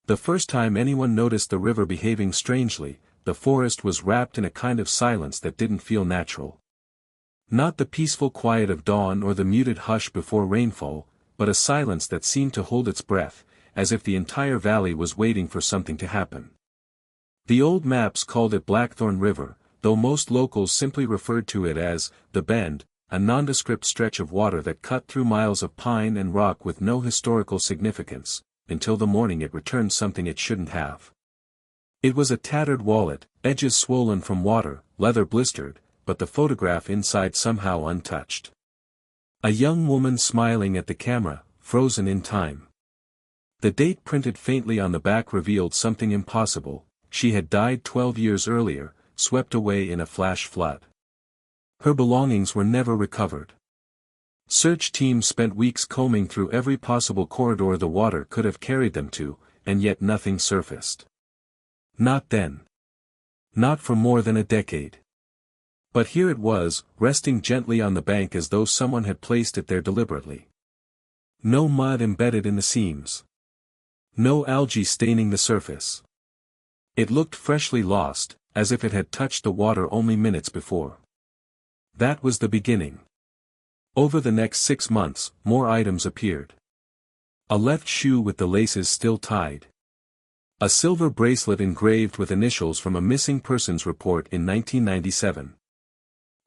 The first time anyone noticed the river behaving strangely, the forest was wrapped in a kind of silence that didn't feel natural. Not the peaceful quiet of dawn or the muted hush before rainfall, but a silence that seemed to hold its breath, as if the entire valley was waiting for something to happen. The old maps called it Blackthorn River, though most locals simply referred to it as the Bend, a nondescript stretch of water that cut through miles of pine and rock with no historical significance, until the morning it returned something it shouldn't have. It was a tattered wallet, edges swollen from water, leather blistered, but the photograph inside somehow untouched. A young woman smiling at the camera, frozen in time. The date printed faintly on the back revealed something impossible: she had died 12 years earlier, swept away in a flash flood. Her belongings were never recovered. Search teams spent weeks combing through every possible corridor the water could have carried them to, and yet nothing surfaced. Not then. Not for more than a decade. But here it was, resting gently on the bank as though someone had placed it there deliberately. No mud embedded in the seams. No algae staining the surface. It looked freshly lost, as if it had touched the water only minutes before. That was the beginning. Over the next 6 months, more items appeared. A left shoe with the laces still tied. A silver bracelet engraved with initials from a missing persons report in 1997.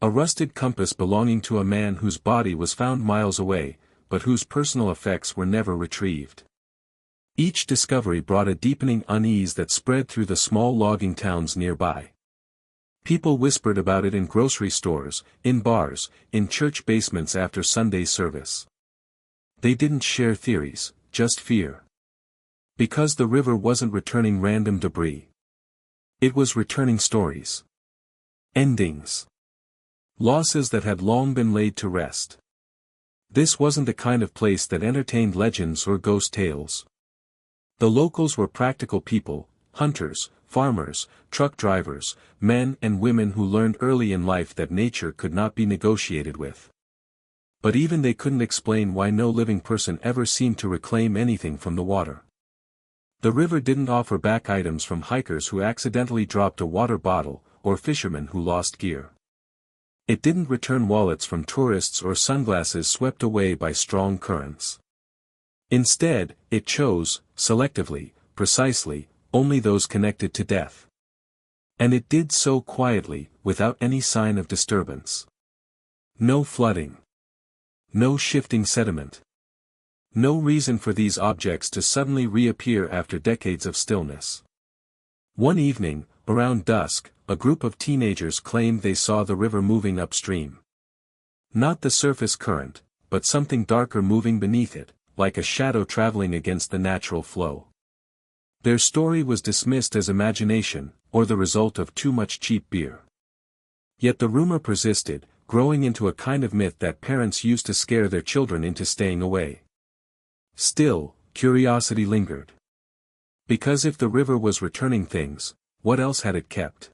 A rusted compass belonging to a man whose body was found miles away, but whose personal effects were never retrieved. Each discovery brought a deepening unease that spread through the small logging towns nearby. People whispered about it in grocery stores, in bars, in church basements after Sunday service. They didn't share theories, just fear. Because the river wasn't returning random debris. It was returning stories. Endings. Losses that had long been laid to rest. This wasn't the kind of place that entertained legends or ghost tales. The locals were practical people, hunters, farmers, truck drivers, men and women who learned early in life that nature could not be negotiated with. But even they couldn't explain why no living person ever seemed to reclaim anything from the water. The river didn't offer back items from hikers who accidentally dropped a water bottle, or fishermen who lost gear. It didn't return wallets from tourists or sunglasses swept away by strong currents. Instead, it chose, selectively, precisely, only those connected to death. And it did so quietly, without any sign of disturbance. No flooding. No shifting sediment. No reason for these objects to suddenly reappear after decades of stillness. One evening, around dusk, a group of teenagers claimed they saw the river moving upstream. Not the surface current, but something darker moving beneath it, like a shadow traveling against the natural flow. Their story was dismissed as imagination, or the result of too much cheap beer. Yet the rumor persisted, growing into a kind of myth that parents used to scare their children into staying away. Still, curiosity lingered. Because if the river was returning things, what else had it kept?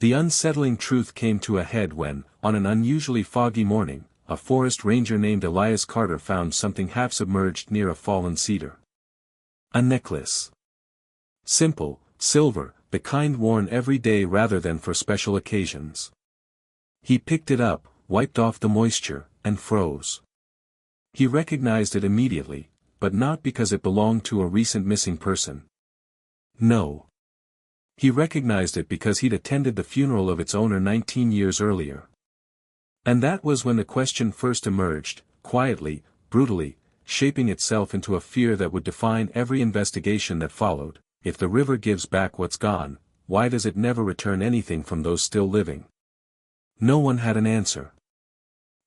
The unsettling truth came to a head when, on an unusually foggy morning, a forest ranger named Elias Carter found something half-submerged near a fallen cedar. A necklace. Simple, silver, the kind worn every day rather than for special occasions. He picked it up, wiped off the moisture, and froze. He recognized it immediately, but not because it belonged to a recent missing person. No. He recognized it because he'd attended the funeral of its owner 19 years earlier. And that was when the question first emerged, quietly, brutally, shaping itself into a fear that would define every investigation that followed: if the river gives back what's gone, why does it never return anything from those still living? No one had an answer.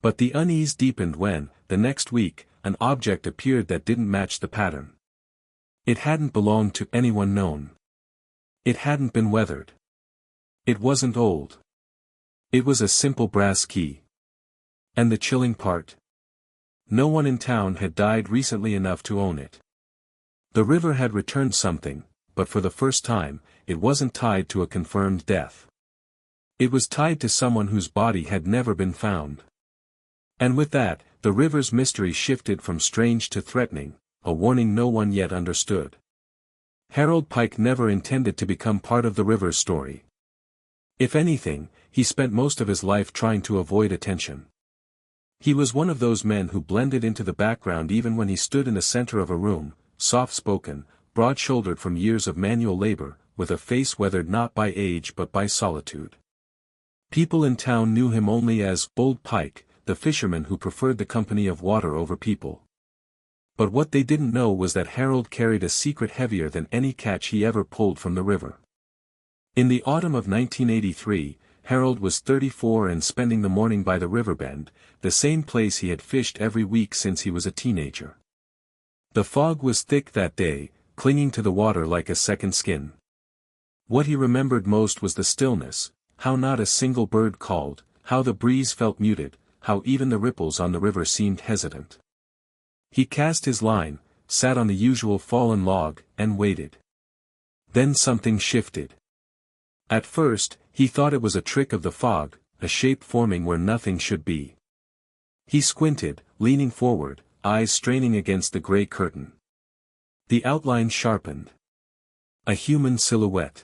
But the unease deepened when, the next week, an object appeared that didn't match the pattern. It hadn't belonged to anyone known. It hadn't been weathered. It wasn't old. It was a simple brass key. And the chilling part? No one in town had died recently enough to own it. The river had returned something, but for the first time, it wasn't tied to a confirmed death. It was tied to someone whose body had never been found. And with that, the river's mystery shifted from strange to threatening, a warning no one yet understood. Harold Pike never intended to become part of the river's story. If anything, he spent most of his life trying to avoid attention. He was one of those men who blended into the background even when he stood in the center of a room, soft-spoken, broad-shouldered from years of manual labor, with a face weathered not by age but by solitude. People in town knew him only as Old Pike, the fisherman who preferred the company of water over people. But what they didn't know was that Harold carried a secret heavier than any catch he ever pulled from the river. In the autumn of 1983, Harold was 34 and spending the morning by the riverbend, the same place he had fished every week since he was a teenager. The fog was thick that day, clinging to the water like a second skin. What he remembered most was the stillness, how not a single bird called, how the breeze felt muted, how even the ripples on the river seemed hesitant. He cast his line, sat on the usual fallen log, and waited. Then something shifted. At first, he thought it was a trick of the fog, a shape forming where nothing should be. He squinted, leaning forward, eyes straining against the gray curtain. The outline sharpened. A human silhouette.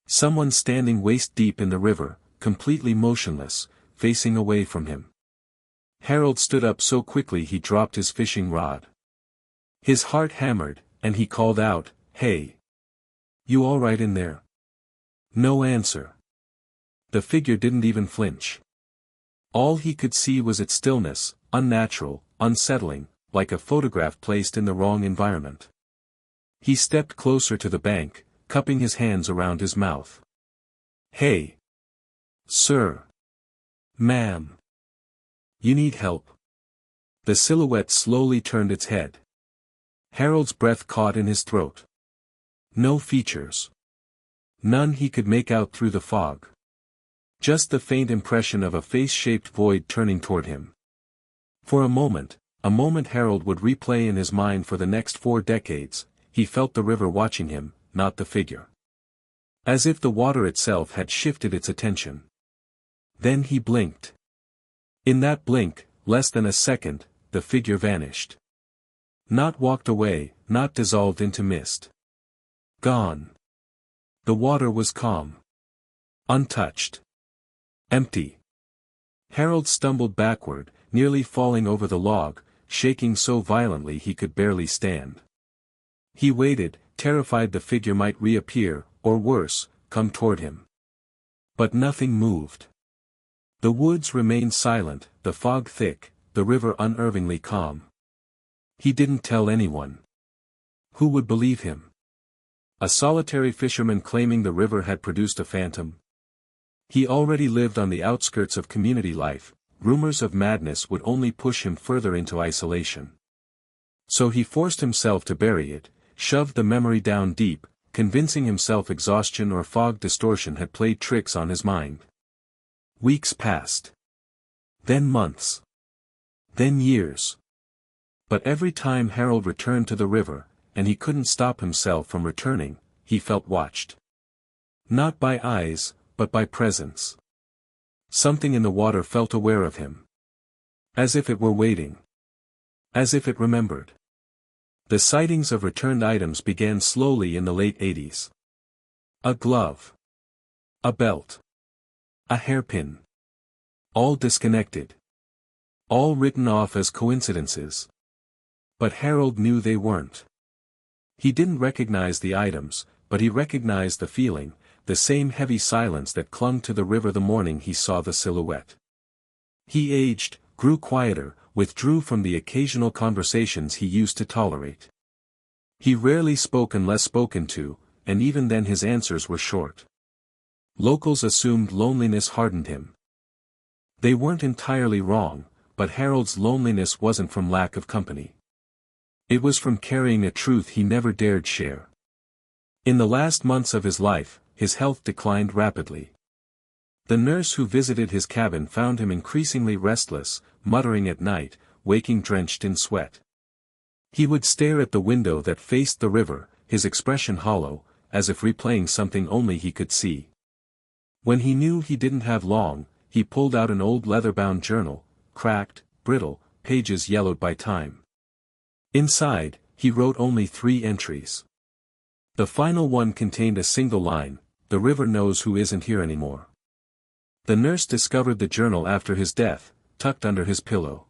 Someone standing waist-deep in the river, completely motionless, facing away from him. Harold stood up so quickly he dropped his fishing rod. His heart hammered, and he called out, "Hey! You all right in there?" No answer. The figure didn't even flinch. All he could see was its stillness, unnatural, unsettling, like a photograph placed in the wrong environment. He stepped closer to the bank, cupping his hands around his mouth. "Hey! Sir! Ma'am! You need help." The silhouette slowly turned its head. Harold's breath caught in his throat. No features. None he could make out through the fog. Just the faint impression of a face-shaped void turning toward him. For a moment Harold would replay in his mind for the next 4 decades, he felt the river watching him, not the figure. As if the water itself had shifted its attention. Then he blinked. In that blink, less than a second, the figure vanished. Not walked away, not dissolved into mist. Gone. The water was calm. Untouched. Empty. Harold stumbled backward, nearly falling over the log, shaking so violently he could barely stand. He waited, terrified the figure might reappear, or worse, come toward him. But nothing moved. The woods remained silent, the fog thick, the river unnervingly calm. He didn't tell anyone. Who would believe him? A solitary fisherman claiming the river had produced a phantom? He already lived on the outskirts of community life, rumors of madness would only push him further into isolation. So he forced himself to bury it, shoved the memory down deep, convincing himself exhaustion or fog distortion had played tricks on his mind. Weeks passed. Then months. Then years. But every time Harold returned to the river, and he couldn't stop himself from returning, he felt watched. Not by eyes, but by presence. Something in the water felt aware of him. As if it were waiting. As if it remembered. The sightings of returned items began slowly in the late 80s. A glove. A belt. A hairpin. All disconnected. All written off as coincidences. But Harold knew they weren't. He didn't recognize the items, but he recognized the feeling, the same heavy silence that clung to the river the morning he saw the silhouette. He aged, grew quieter, withdrew from the occasional conversations he used to tolerate. He rarely spoke unless spoken to, and even then his answers were short. Locals assumed loneliness hardened him. They weren't entirely wrong, but Harold's loneliness wasn't from lack of company. It was from carrying a truth he never dared share. In the last months of his life, his health declined rapidly. The nurse who visited his cabin found him increasingly restless, muttering at night, waking drenched in sweat. He would stare at the window that faced the river, his expression hollow, as if replaying something only he could see. When he knew he didn't have long, he pulled out an old leather-bound journal, cracked, brittle, pages yellowed by time. Inside, he wrote only 3 entries. The final one contained a single line, "The river knows who isn't here anymore." The nurse discovered the journal after his death, tucked under his pillow.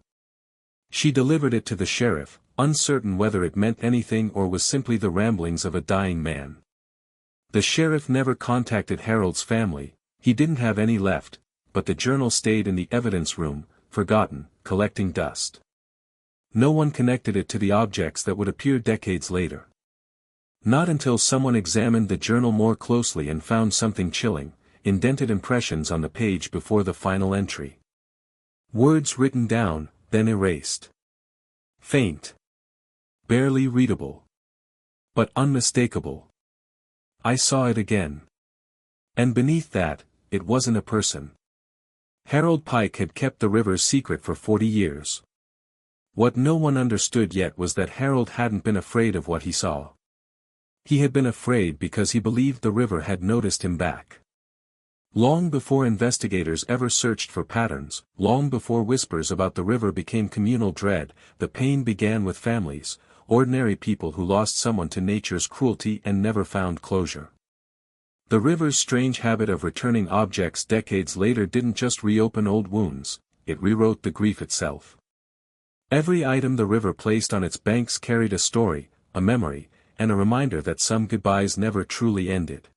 She delivered it to the sheriff, uncertain whether it meant anything or was simply the ramblings of a dying man. The sheriff never contacted Harold's family, he didn't have any left, but the journal stayed in the evidence room, forgotten, collecting dust. No one connected it to the objects that would appear decades later. Not until someone examined the journal more closely and found something chilling, indented impressions on the page before the final entry. Words written down, then erased. Faint. Barely readable. But unmistakable. I saw it again. And beneath that, it wasn't a person. Harold Pike had kept the river's secret for 40 years. What no one understood yet was that Harold hadn't been afraid of what he saw. He had been afraid because he believed the river had noticed him back. Long before investigators ever searched for patterns, long before whispers about the river became communal dread, the pain began with families, ordinary people who lost someone to nature's cruelty and never found closure. The river's strange habit of returning objects decades later didn't just reopen old wounds, it rewrote the grief itself. Every item the river placed on its banks carried a story, a memory, and a reminder that some goodbyes never truly ended.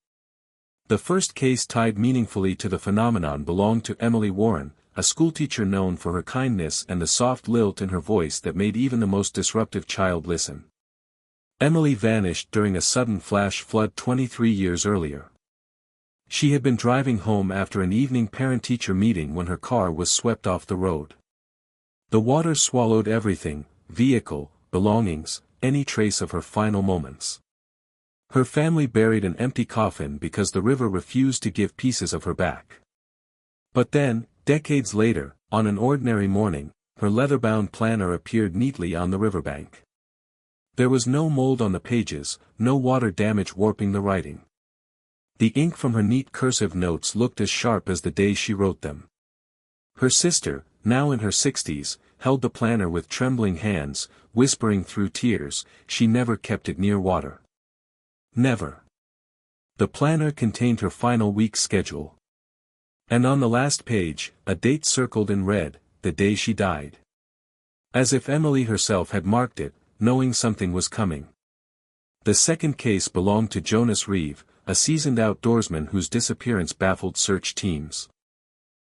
The first case tied meaningfully to the phenomenon belonged to Emily Warren, a schoolteacher known for her kindness and the soft lilt in her voice that made even the most disruptive child listen. Emily vanished during a sudden flash flood 23 years earlier. She had been driving home after an evening parent-teacher meeting when her car was swept off the road. The water swallowed everything, vehicle, belongings, any trace of her final moments. Her family buried an empty coffin because the river refused to give pieces of her back. But then, decades later, on an ordinary morning, her leather-bound planner appeared neatly on the riverbank. There was no mold on the pages, no water damage warping the writing. The ink from her neat cursive notes looked as sharp as the day she wrote them. Her sister, now in her 60s, held the planner with trembling hands, whispering through tears, she never kept it near water. Never. The planner contained her final week's schedule. And on the last page, a date circled in red, the day she died. As if Emily herself had marked it, knowing something was coming. The second case belonged to Jonas Reeve, a seasoned outdoorsman whose disappearance baffled search teams.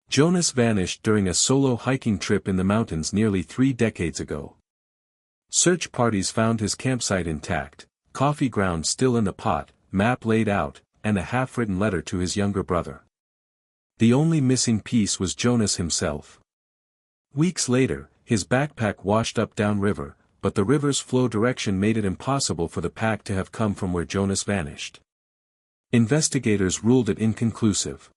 Jonas vanished during a solo hiking trip in the mountains nearly 3 decades ago. Search parties found his campsite intact, coffee ground still in the pot, map laid out, and a half-written letter to his younger brother. The only missing piece was Jonas himself. Weeks later, his backpack washed up downriver, but the river's flow direction made it impossible for the pack to have come from where Jonas vanished. Investigators ruled it inconclusive.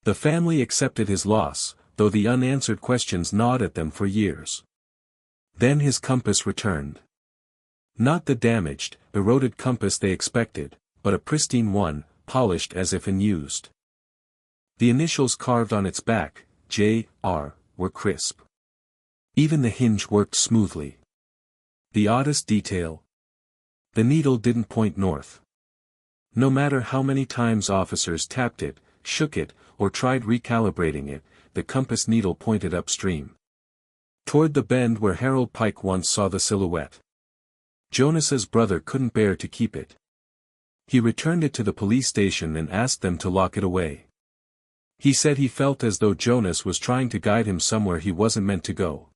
The family accepted his loss, though the unanswered questions gnawed at them for years. Then his compass returned. Not the damaged, eroded compass they expected, but a pristine one, polished as if unused. The initials carved on its back, J.R., were crisp. Even the hinge worked smoothly. The oddest detail. The needle didn't point north. No matter how many times officers tapped it, shook it, or tried recalibrating it, the compass needle pointed upstream. Toward the bend where Harold Pike once saw the silhouette. Jonas's brother couldn't bear to keep it. He returned it to the police station and asked them to lock it away. He said he felt as though Jonas was trying to guide him somewhere he wasn't meant to go.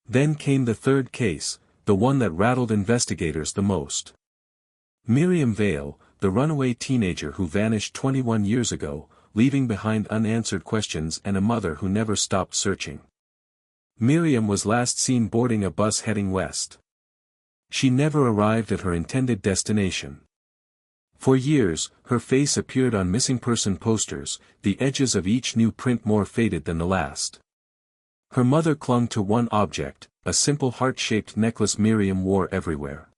Then came the third case, the one that rattled investigators the most. Miriam Vale, the runaway teenager who vanished 21 years ago, leaving behind unanswered questions and a mother who never stopped searching. Miriam was last seen boarding a bus heading west. She never arrived at her intended destination. For years, her face appeared on missing person posters, the edges of each new print more faded than the last. Her mother clung to one object, a simple heart-shaped necklace Miriam wore everywhere.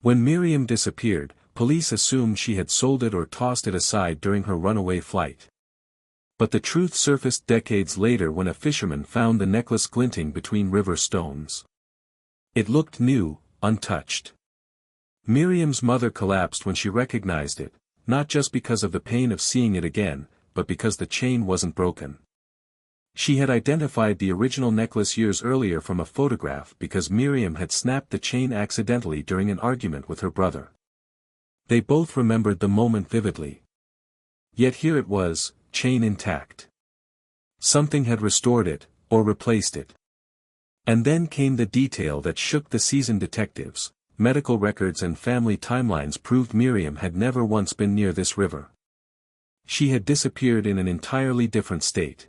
When Miriam disappeared, police assumed she had sold it or tossed it aside during her runaway flight. But the truth surfaced decades later when a fisherman found the necklace glinting between river stones. It looked new, untouched. Miriam's mother collapsed when she recognized it, not just because of the pain of seeing it again, but because the chain wasn't broken. She had identified the original necklace years earlier from a photograph because Miriam had snapped the chain accidentally during an argument with her brother. They both remembered the moment vividly. Yet here it was, chain intact. Something had restored it, or replaced it. And then came the detail that shook the seasoned detectives. Medical records and family timelines proved Miriam had never once been near this river. She had disappeared in an entirely different state.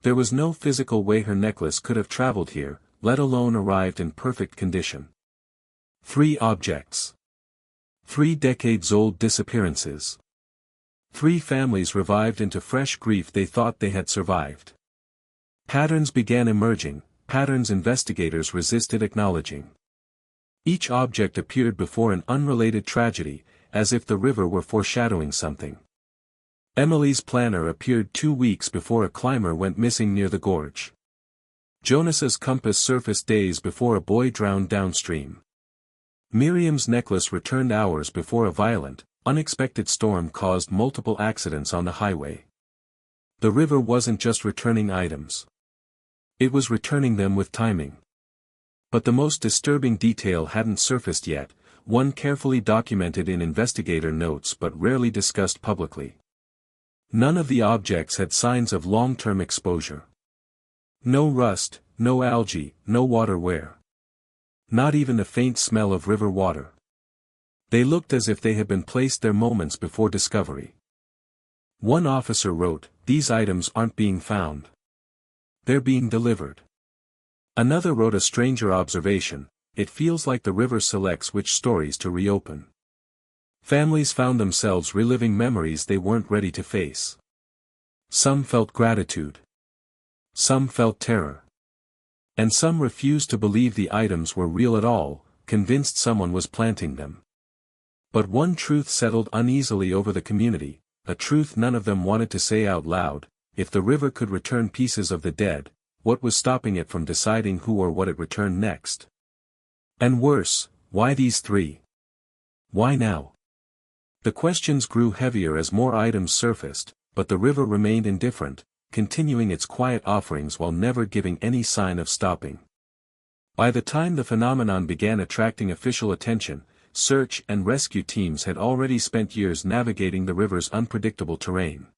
There was no physical way her necklace could have traveled here, let alone arrived in perfect condition. 3 objects. 3 decades-old disappearances. 3 families revived into fresh grief they thought they had survived. Patterns began emerging, patterns investigators resisted acknowledging. Each object appeared before an unrelated tragedy, as if the river were foreshadowing something. Emily's planner appeared 2 weeks before a climber went missing near the gorge. Jonas's compass surfaced days before a boy drowned downstream. Miriam's necklace returned hours before a violent, unexpected storm caused multiple accidents on the highway. The river wasn't just returning items. It was returning them with timing. But the most disturbing detail hadn't surfaced yet, one carefully documented in investigator notes but rarely discussed publicly. None of the objects had signs of long-term exposure. No rust, no algae, no water wear. Not even a faint smell of river water. They looked as if they had been placed there moments before discovery. One officer wrote, "These items aren't being found. They're being delivered." Another wrote a stranger observation, "It feels like the river selects which stories to reopen." Families found themselves reliving memories they weren't ready to face. Some felt gratitude. Some felt terror. And some refused to believe the items were real at all, convinced someone was planting them. But one truth settled uneasily over the community, a truth none of them wanted to say out loud: if the river could return pieces of the dead, what was stopping it from deciding who or what it returned next? And worse, why these 3? Why now? The questions grew heavier as more items surfaced, but the river remained indifferent, continuing its quiet offerings while never giving any sign of stopping. By the time the phenomenon began attracting official attention, search and rescue teams had already spent years navigating the river's unpredictable terrain.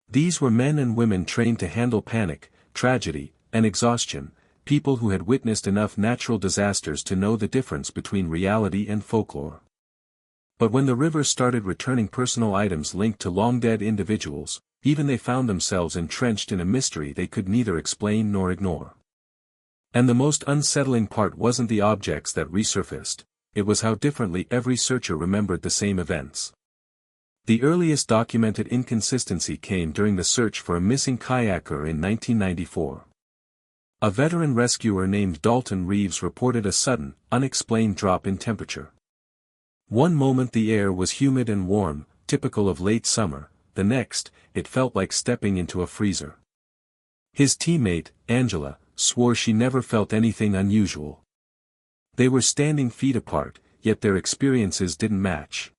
These were men and women trained to handle panic, tragedy, and exhaustion, people who had witnessed enough natural disasters to know the difference between reality and folklore. But when the river started returning personal items linked to long-dead individuals, even they found themselves entrenched in a mystery they could neither explain nor ignore. And the most unsettling part wasn't the objects that resurfaced, it was how differently every searcher remembered the same events. The earliest documented inconsistency came during the search for a missing kayaker in 1994. A veteran rescuer named Dalton Reeves reported a sudden, unexplained drop in temperature. One moment the air was humid and warm, typical of late summer, the next, it felt like stepping into a freezer. His teammate, Angela, swore she never felt anything unusual. They were standing feet apart, yet their experiences didn't match.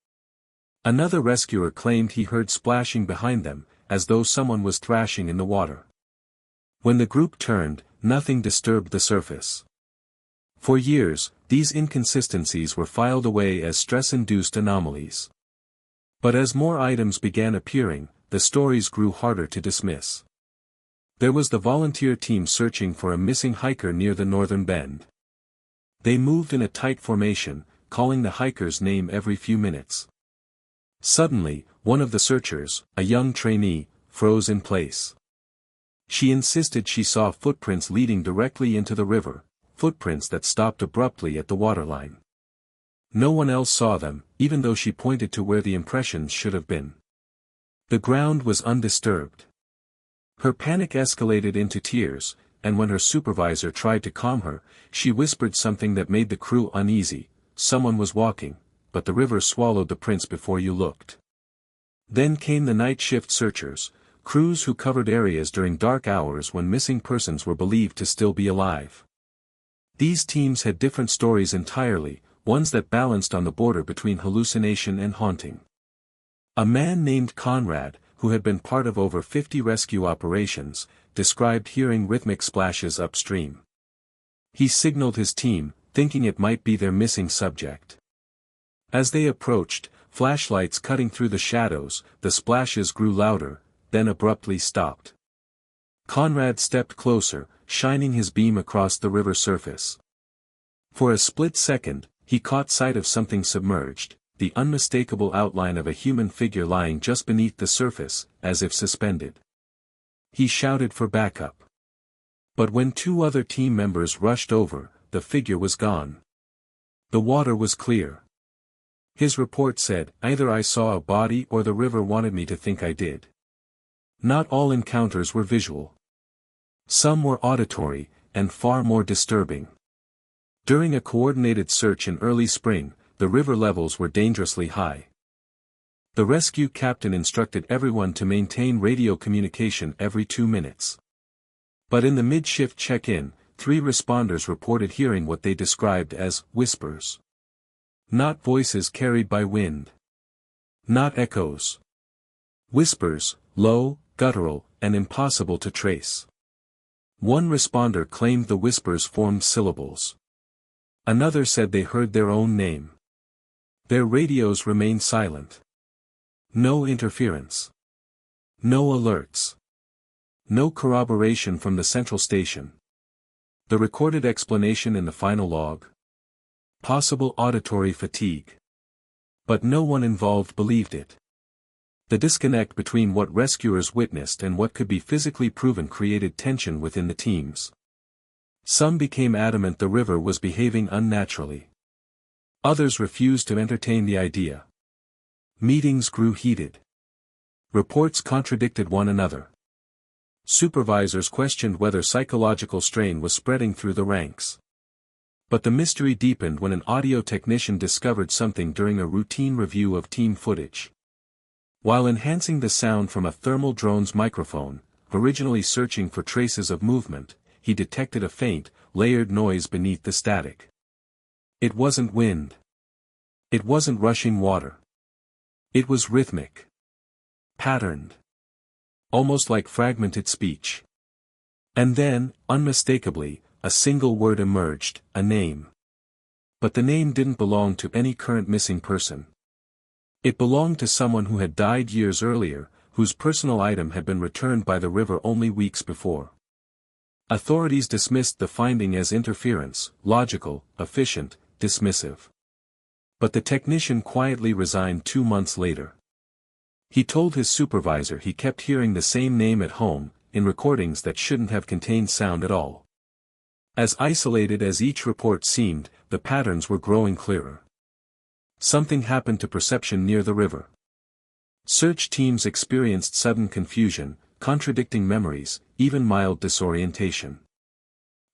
Another rescuer claimed he heard splashing behind them, as though someone was thrashing in the water. When the group turned, nothing disturbed the surface. For years, these inconsistencies were filed away as stress-induced anomalies. But as more items began appearing, the stories grew harder to dismiss. There was the volunteer team searching for a missing hiker near the northern bend. They moved in a tight formation, calling the hiker's name every few minutes. Suddenly, one of the searchers, a young trainee, froze in place. She insisted she saw footprints leading directly into the river, footprints that stopped abruptly at the waterline. No one else saw them, even though she pointed to where the impressions should have been. The ground was undisturbed. Her panic escalated into tears, and when her supervisor tried to calm her, she whispered something that made the crew uneasy: someone was walking, but the river swallowed the prints before you looked. Then came the night shift searchers, crews who covered areas during dark hours when missing persons were believed to still be alive. These teams had different stories entirely, ones that balanced on the border between hallucination and haunting. A man named Conrad, who had been part of over 50 rescue operations, described hearing rhythmic splashes upstream. He signaled his team, thinking it might be their missing subject. As they approached, flashlights cutting through the shadows, the splashes grew louder, then abruptly stopped. Conrad stepped closer, shining his beam across the river surface. For a split second, he caught sight of something submerged, the unmistakable outline of a human figure lying just beneath the surface, as if suspended. He shouted for backup. But when two other team members rushed over, the figure was gone. The water was clear. His report said, "Either I saw a body or the river wanted me to think I did." Not all encounters were visual. Some were auditory, and far more disturbing. During a coordinated search in early spring, the river levels were dangerously high. The rescue captain instructed everyone to maintain radio communication every 2 minutes. But in the mid-shift check-in, 3 responders reported hearing what they described as whispers. Not voices carried by wind. Not echoes. Whispers, low, guttural, and impossible to trace. One responder claimed the whispers formed syllables. Another said they heard their own name. Their radios remained silent. No interference. No alerts. No corroboration from the central station. The recorded explanation in the final log? Possible auditory fatigue. But no one involved believed it. The disconnect between what rescuers witnessed and what could be physically proven created tension within the teams. Some became adamant the river was behaving unnaturally. Others refused to entertain the idea. Meetings grew heated. Reports contradicted one another. Supervisors questioned whether psychological strain was spreading through the ranks. But the mystery deepened when an audio technician discovered something during a routine review of team footage. While enhancing the sound from a thermal drone's microphone, originally searching for traces of movement, he detected a faint, layered noise beneath the static. It wasn't wind. It wasn't rushing water. It was rhythmic. Patterned. Almost like fragmented speech. And then, unmistakably, a single word emerged, a name. But the name didn't belong to any current missing person. It belonged to someone who had died years earlier, whose personal item had been returned by the river only weeks before. Authorities dismissed the finding as interference, logical, efficient, dismissive. But the technician quietly resigned 2 months later. He told his supervisor he kept hearing the same name at home, in recordings that shouldn't have contained sound at all. As isolated as each report seemed, the patterns were growing clearer. Something happened to perception near the river. Search teams experienced sudden confusion, contradicting memories, even mild disorientation.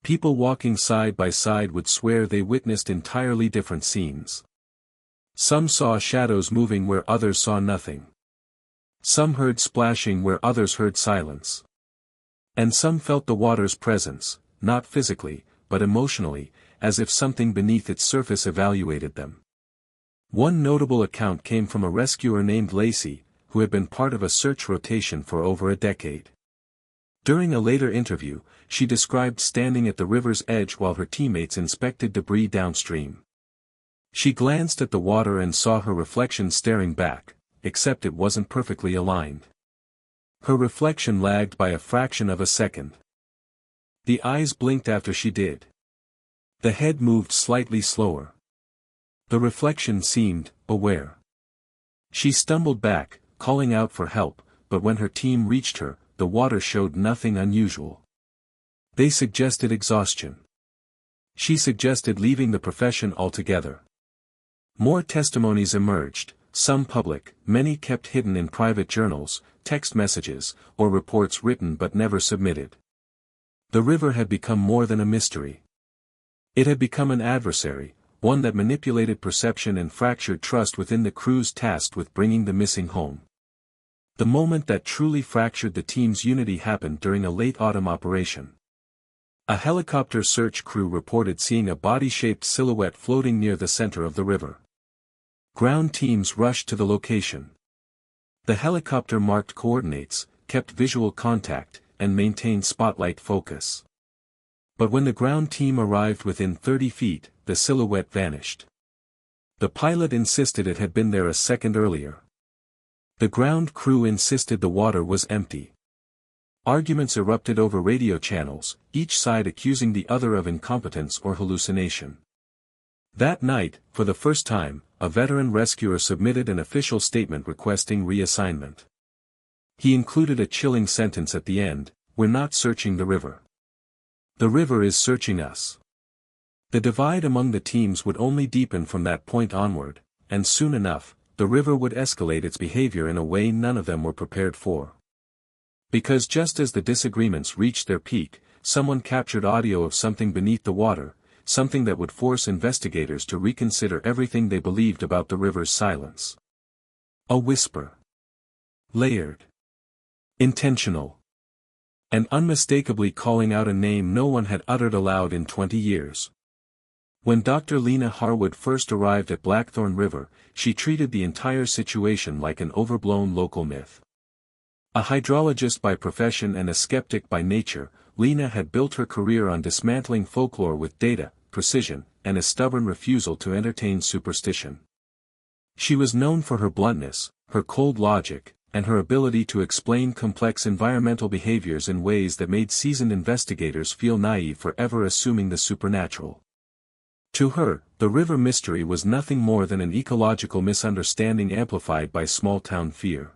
People walking side by side would swear they witnessed entirely different scenes. Some saw shadows moving where others saw nothing. Some heard splashing where others heard silence. And some felt the water's presence, not physically, but emotionally, as if something beneath its surface evaluated them. One notable account came from a rescuer named Lacey, who had been part of a search rotation for over a decade. During a later interview, she described standing at the river's edge while her teammates inspected debris downstream. She glanced at the water and saw her reflection staring back, except it wasn't perfectly aligned. Her reflection lagged by a fraction of a second. The eyes blinked after she did. The head moved slightly slower. The reflection seemed aware. She stumbled back, calling out for help, but when her team reached her, the water showed nothing unusual. They suggested exhaustion. She suggested leaving the profession altogether. More testimonies emerged, some public, many kept hidden in private journals, text messages, or reports written but never submitted. The river had become more than a mystery. It had become an adversary, one that manipulated perception and fractured trust within the crews tasked with bringing the missing home. The moment that truly fractured the team's unity happened during a late autumn operation. A helicopter search crew reported seeing a body-shaped silhouette floating near the center of the river. Ground teams rushed to the location. The helicopter marked coordinates, kept visual contact, and maintained spotlight focus. But when the ground team arrived within 30 feet, the silhouette vanished. The pilot insisted it had been there a second earlier. The ground crew insisted the water was empty. Arguments erupted over radio channels, each side accusing the other of incompetence or hallucination. That night, for the first time, a veteran rescuer submitted an official statement requesting reassignment. He included a chilling sentence at the end: "We're not searching the river. The river is searching us." The divide among the teams would only deepen from that point onward, and soon enough, the river would escalate its behavior in a way none of them were prepared for. Because just as the disagreements reached their peak, someone captured audio of something beneath the water, something that would force investigators to reconsider everything they believed about the river's silence. A whisper. Layered. Intentional. And unmistakably calling out a name no one had uttered aloud in 20 years. When Dr. Lena Harwood first arrived at Blackthorn River, she treated the entire situation like an overblown local myth. A hydrologist by profession and a skeptic by nature, Lena had built her career on dismantling folklore with data, precision, and a stubborn refusal to entertain superstition. She was known for her bluntness, her cold logic, and her ability to explain complex environmental behaviors in ways that made seasoned investigators feel naive for ever assuming the supernatural. To her, the river mystery was nothing more than an ecological misunderstanding amplified by small-town fear.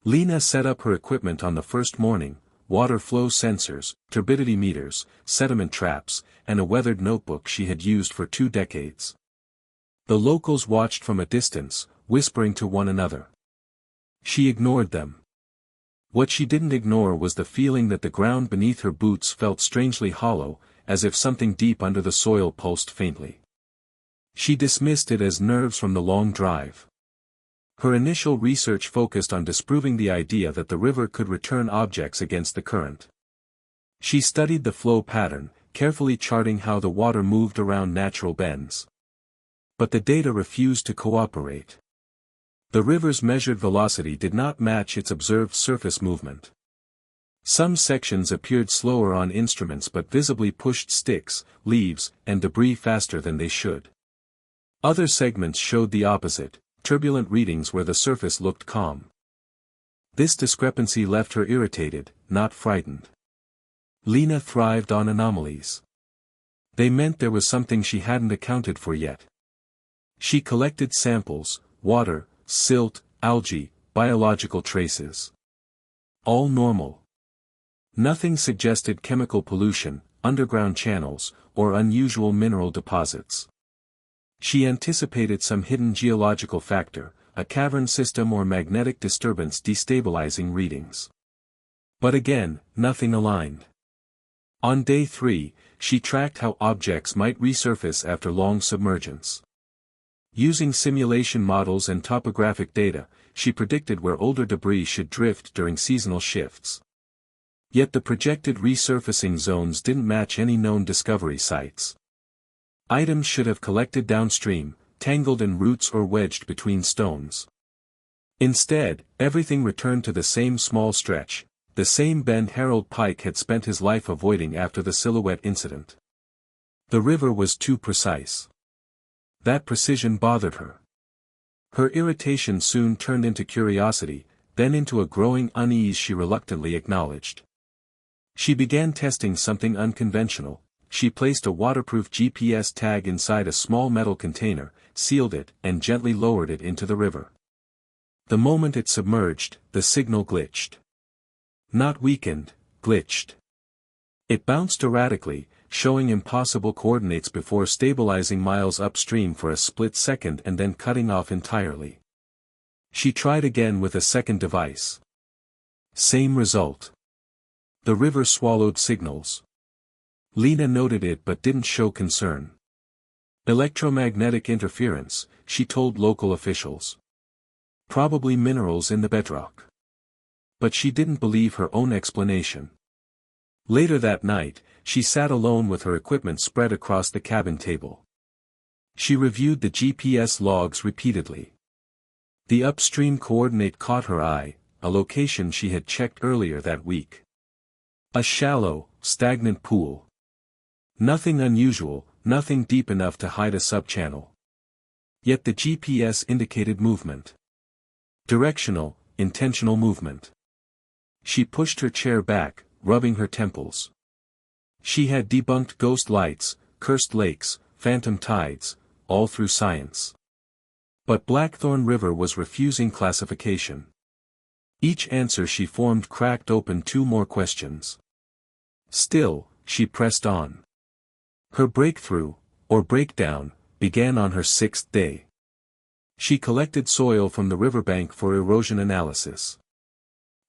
Lena set up her equipment on the first morning: water flow sensors, turbidity meters, sediment traps, and a weathered notebook she had used for 2 decades. The locals watched from a distance, whispering to one another. She ignored them. What she didn't ignore was the feeling that the ground beneath her boots felt strangely hollow, as if something deep under the soil pulsed faintly. She dismissed it as nerves from the long drive. Her initial research focused on disproving the idea that the river could return objects against the current. She studied the flow pattern, carefully charting how the water moved around natural bends. But the data refused to cooperate. The river's measured velocity did not match its observed surface movement. Some sections appeared slower on instruments but visibly pushed sticks, leaves, and debris faster than they should. Other segments showed the opposite: turbulent readings where the surface looked calm. This discrepancy left her irritated, not frightened. Lena thrived on anomalies. They meant there was something she hadn't accounted for yet. She collected samples: water, silt, algae, biological traces. All normal. Nothing suggested chemical pollution, underground channels, or unusual mineral deposits. She anticipated some hidden geological factor, a cavern system or magnetic disturbance destabilizing readings. But again, nothing aligned. On day 3, she tracked how objects might resurface after long submergence. Using simulation models and topographic data, she predicted where older debris should drift during seasonal shifts. Yet the projected resurfacing zones didn't match any known discovery sites. Items should have collected downstream, tangled in roots or wedged between stones. Instead, everything returned to the same small stretch, the same bend Harold Pike had spent his life avoiding after the Silhouette incident. The river was too precise. That precision bothered her. Her irritation soon turned into curiosity, then into a growing unease she reluctantly acknowledged. She began testing something unconventional. She placed a waterproof GPS tag inside a small metal container, sealed it, and gently lowered it into the river. The moment it submerged, the signal glitched. Not weakened, glitched. It bounced erratically, showing impossible coordinates before stabilizing miles upstream for a split second and then cutting off entirely. She tried again with a second device. Same result. The river swallowed signals. Lena noted it but didn't show concern. Electromagnetic interference, she told local officials. Probably minerals in the bedrock. But she didn't believe her own explanation. Later that night, she sat alone with her equipment spread across the cabin table. She reviewed the GPS logs repeatedly. The upstream coordinate caught her eye, a location she had checked earlier that week. A shallow, stagnant pool. Nothing unusual, nothing deep enough to hide a subchannel. Yet the GPS indicated movement. Directional, intentional movement. She pushed her chair back, rubbing her temples. She had debunked ghost lights, cursed lakes, phantom tides, all through science. But Blackthorn River was refusing classification. Each answer she formed cracked open two more questions. Still, she pressed on. Her breakthrough, or breakdown, began on her 6th day. She collected soil from the riverbank for erosion analysis.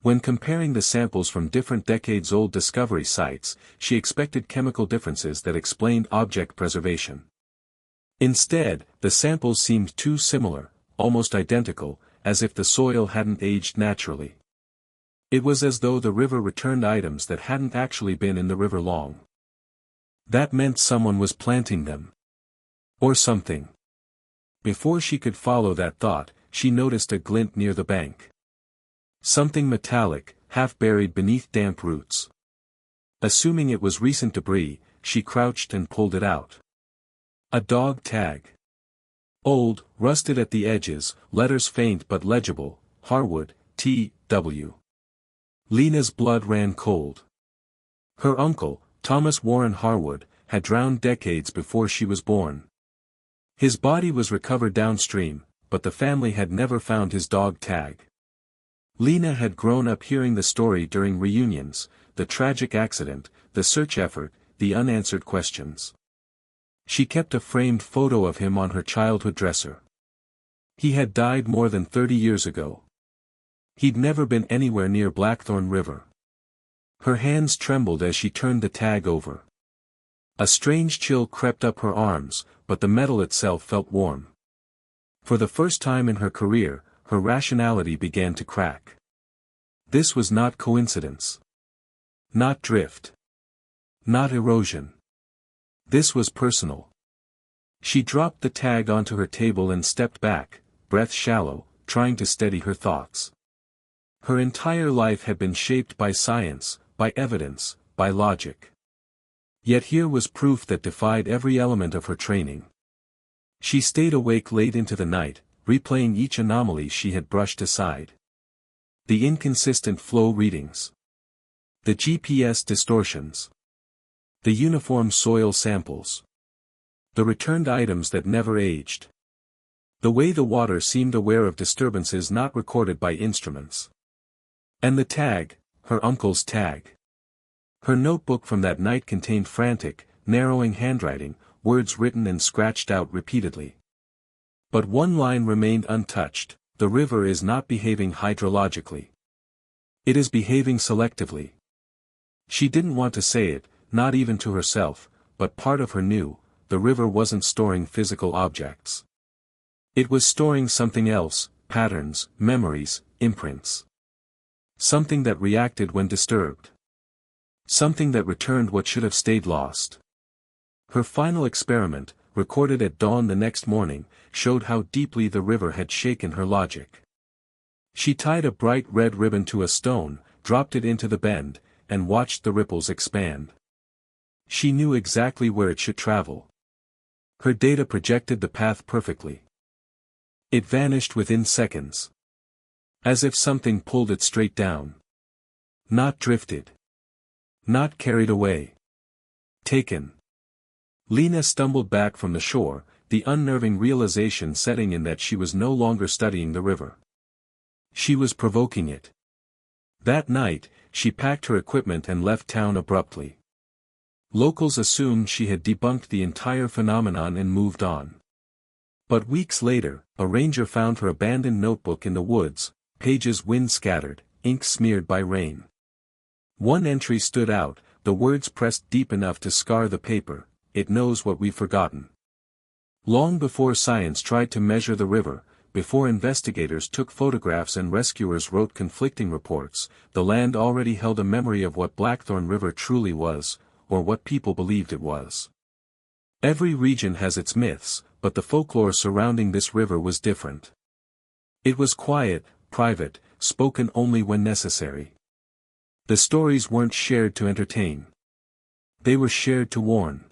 When comparing the samples from different decades-old discovery sites, she expected chemical differences that explained object preservation. Instead, the samples seemed too similar, almost identical, as if the soil hadn't aged naturally. It was as though the river returned items that hadn't actually been in the river long. That meant someone was planting them. Or something. Before she could follow that thought, she noticed a glint near the bank. Something metallic, half buried beneath damp roots. Assuming it was recent debris, she crouched and pulled it out. A dog tag. Old, rusted at the edges, letters faint but legible, Harwood, T.W. Lena's blood ran cold. Her uncle, Thomas Warren Harwood, had drowned decades before she was born. His body was recovered downstream, but the family had never found his dog tag. Lena had grown up hearing the story during reunions, the tragic accident, the search effort, the unanswered questions. She kept a framed photo of him on her childhood dresser. He had died more than 30 years ago. He'd never been anywhere near Blackthorn River. Her hands trembled as she turned the tag over. A strange chill crept up her arms, but the metal itself felt warm. For the first time in her career, her rationality began to crack. This was not coincidence. Not drift. Not erosion. This was personal. She dropped the tag onto her table and stepped back, breath shallow, trying to steady her thoughts. Her entire life had been shaped by science, by evidence, by logic. Yet here was proof that defied every element of her training. She stayed awake late into the night, replaying each anomaly she had brushed aside. The inconsistent flow readings. The GPS distortions. The uniform soil samples. The returned items that never aged. The way the water seemed aware of disturbances not recorded by instruments. And the tag, her uncle's tag. Her notebook from that night contained frantic, narrowing handwriting, words written and scratched out repeatedly. But one line remained untouched: the river is not behaving hydrologically. It is behaving selectively. She didn't want to say it, not even to herself, but part of her knew, the river wasn't storing physical objects. It was storing something else, patterns, memories, imprints. Something that reacted when disturbed. Something that returned what should have stayed lost. Her final experiment, recorded at dawn the next morning, showed how deeply the river had shaken her logic. She tied a bright red ribbon to a stone, dropped it into the bend, and watched the ripples expand. She knew exactly where it should travel. Her data projected the path perfectly. It vanished within seconds. As if something pulled it straight down. Not drifted. Not carried away. Taken. Lena stumbled back from the shore, the unnerving realization setting in that she was no longer studying the river. She was provoking it. That night, she packed her equipment and left town abruptly. Locals assumed she had debunked the entire phenomenon and moved on. But weeks later, a ranger found her abandoned notebook in the woods, pages wind-scattered, ink smeared by rain. One entry stood out, the words pressed deep enough to scar the paper: "It knows what we've forgotten." Long before science tried to measure the river, before investigators took photographs and rescuers wrote conflicting reports, the land already held a memory of what Blackthorn River truly was: or what people believed it was. Every region has its myths, but the folklore surrounding this river was different. It was quiet, private, spoken only when necessary. The stories weren't shared to entertain. They were shared to warn.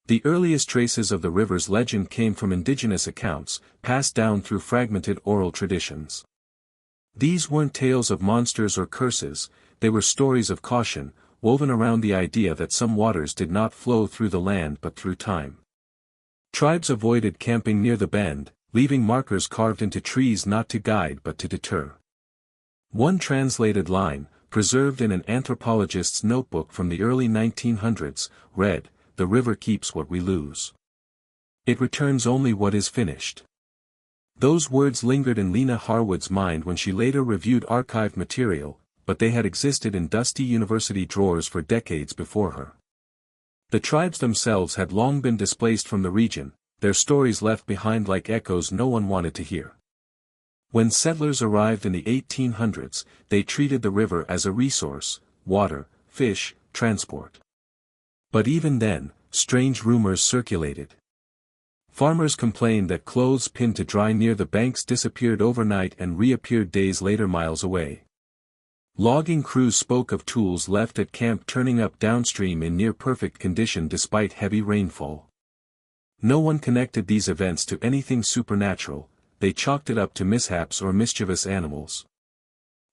The earliest traces of the river's legend came from indigenous accounts, passed down through fragmented oral traditions. These weren't tales of monsters or curses, they were stories of caution, woven around the idea that some waters did not flow through the land but through time. Tribes avoided camping near the bend, leaving markers carved into trees not to guide but to deter. One translated line, preserved in an anthropologist's notebook from the early 1900s, read, "The river keeps what we lose. It returns only what is finished." Those words lingered in Lena Harwood's mind when she later reviewed archived material, but they had existed in dusty university drawers for decades before her. The tribes themselves had long been displaced from the region, their stories left behind like echoes no one wanted to hear. When settlers arrived in the 1800s, they treated the river as a resource: water, fish, transport. But even then, strange rumors circulated. Farmers complained that clothes pinned to dry near the banks disappeared overnight and reappeared days later miles away. Logging crews spoke of tools left at camp turning up downstream in near-perfect condition despite heavy rainfall. No one connected these events to anything supernatural, they chalked it up to mishaps or mischievous animals.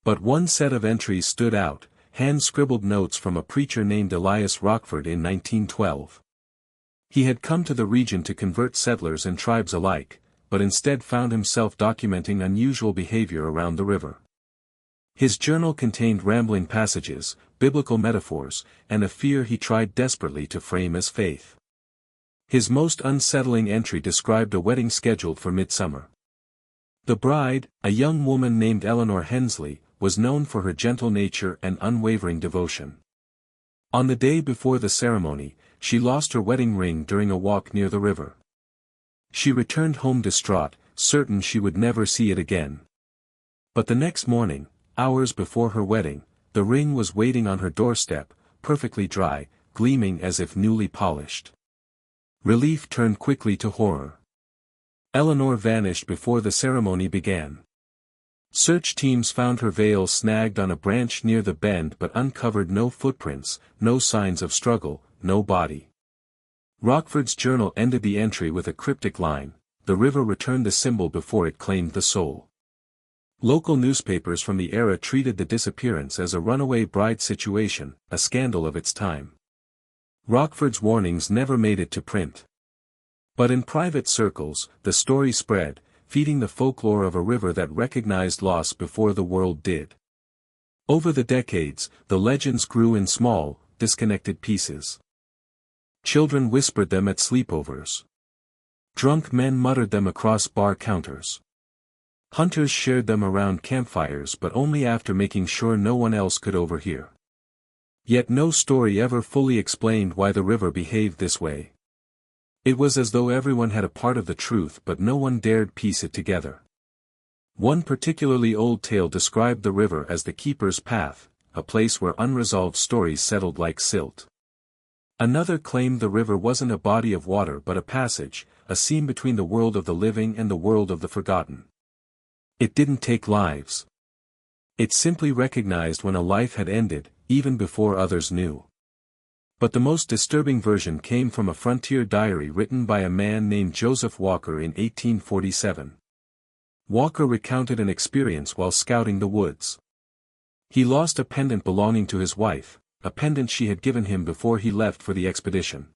But one set of entries stood out, hand-scribbled notes from a preacher named Elias Rockford in 1912. He had come to the region to convert settlers and tribes alike, but instead found himself documenting unusual behavior around the river. His journal contained rambling passages, biblical metaphors, and a fear he tried desperately to frame as faith. His most unsettling entry described a wedding scheduled for midsummer. The bride, a young woman named Eleanor Hensley, was known for her gentle nature and unwavering devotion. On the day before the ceremony, she lost her wedding ring during a walk near the river. She returned home distraught, certain she would never see it again. But the next morning, hours before her wedding, the ring was waiting on her doorstep, perfectly dry, gleaming as if newly polished. Relief turned quickly to horror. Eleanor vanished before the ceremony began. Search teams found her veil snagged on a branch near the bend but uncovered no footprints, no signs of struggle, no body. Rockford's journal ended the entry with a cryptic line: "The river returned the symbol before it claimed the soul." Local newspapers from the era treated the disappearance as a runaway bride situation, a scandal of its time. Rockford's warnings never made it to print. But in private circles, the story spread, feeding the folklore of a river that recognized loss before the world did. Over the decades, the legends grew in small, disconnected pieces. Children whispered them at sleepovers. Drunk men muttered them across bar counters. Hunters shared them around campfires but only after making sure no one else could overhear. Yet no story ever fully explained why the river behaved this way. It was as though everyone had a part of the truth but no one dared piece it together. One particularly old tale described the river as the keeper's path, a place where unresolved stories settled like silt. Another claimed the river wasn't a body of water but a passage, a seam between the world of the living and the world of the forgotten. It didn't take lives. It simply recognized when a life had ended, even before others knew. But the most disturbing version came from a frontier diary written by a man named Joseph Walker in 1847. Walker recounted an experience while scouting the woods. He lost a pendant belonging to his wife, a pendant she had given him before he left for the expedition.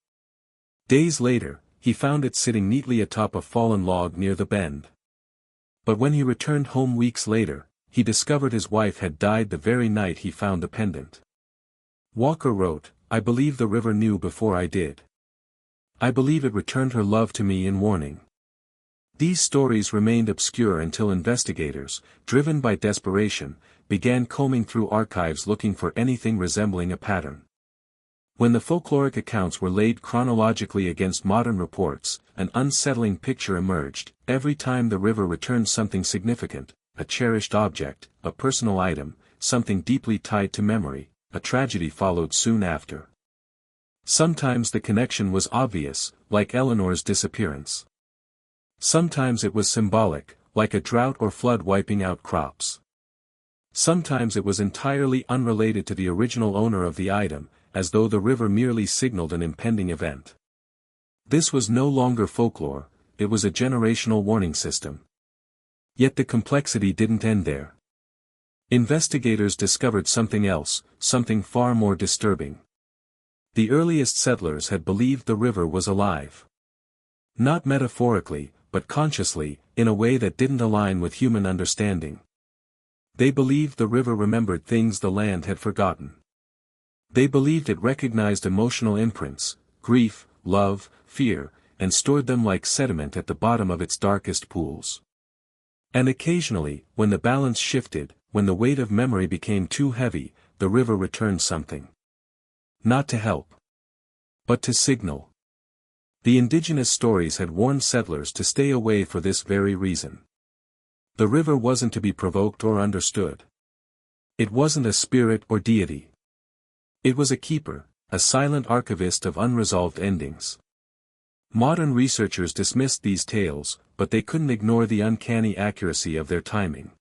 Days later, he found it sitting neatly atop a fallen log near the bend. But when he returned home weeks later, he discovered his wife had died the very night he found the pendant. Walker wrote, "I believe the river knew before I did. I believe it returned her love to me in warning." These stories remained obscure until investigators, driven by desperation, began combing through archives looking for anything resembling a pattern. When the folkloric accounts were laid chronologically against modern reports, an unsettling picture emerged: every time the river returned something significant, a cherished object, a personal item, something deeply tied to memory, a tragedy followed soon after. Sometimes the connection was obvious, like Eleanor's disappearance. Sometimes it was symbolic, like a drought or flood wiping out crops. Sometimes it was entirely unrelated to the original owner of the item, as though the river merely signaled an impending event. This was no longer folklore, it was a generational warning system. Yet the complexity didn't end there. Investigators discovered something else, something far more disturbing. The earliest settlers had believed the river was alive. Not metaphorically, but consciously, in a way that didn't align with human understanding. They believed the river remembered things the land had forgotten. They believed it recognized emotional imprints, grief, love, fear, and stored them like sediment at the bottom of its darkest pools. And occasionally, when the balance shifted, when the weight of memory became too heavy, the river returned something. Not to help, but to signal. The indigenous stories had warned settlers to stay away for this very reason. The river wasn't to be provoked or understood. It wasn't a spirit or deity. It was a keeper, a silent archivist of unresolved endings. Modern researchers dismissed these tales, but they couldn't ignore the uncanny accuracy of their timing.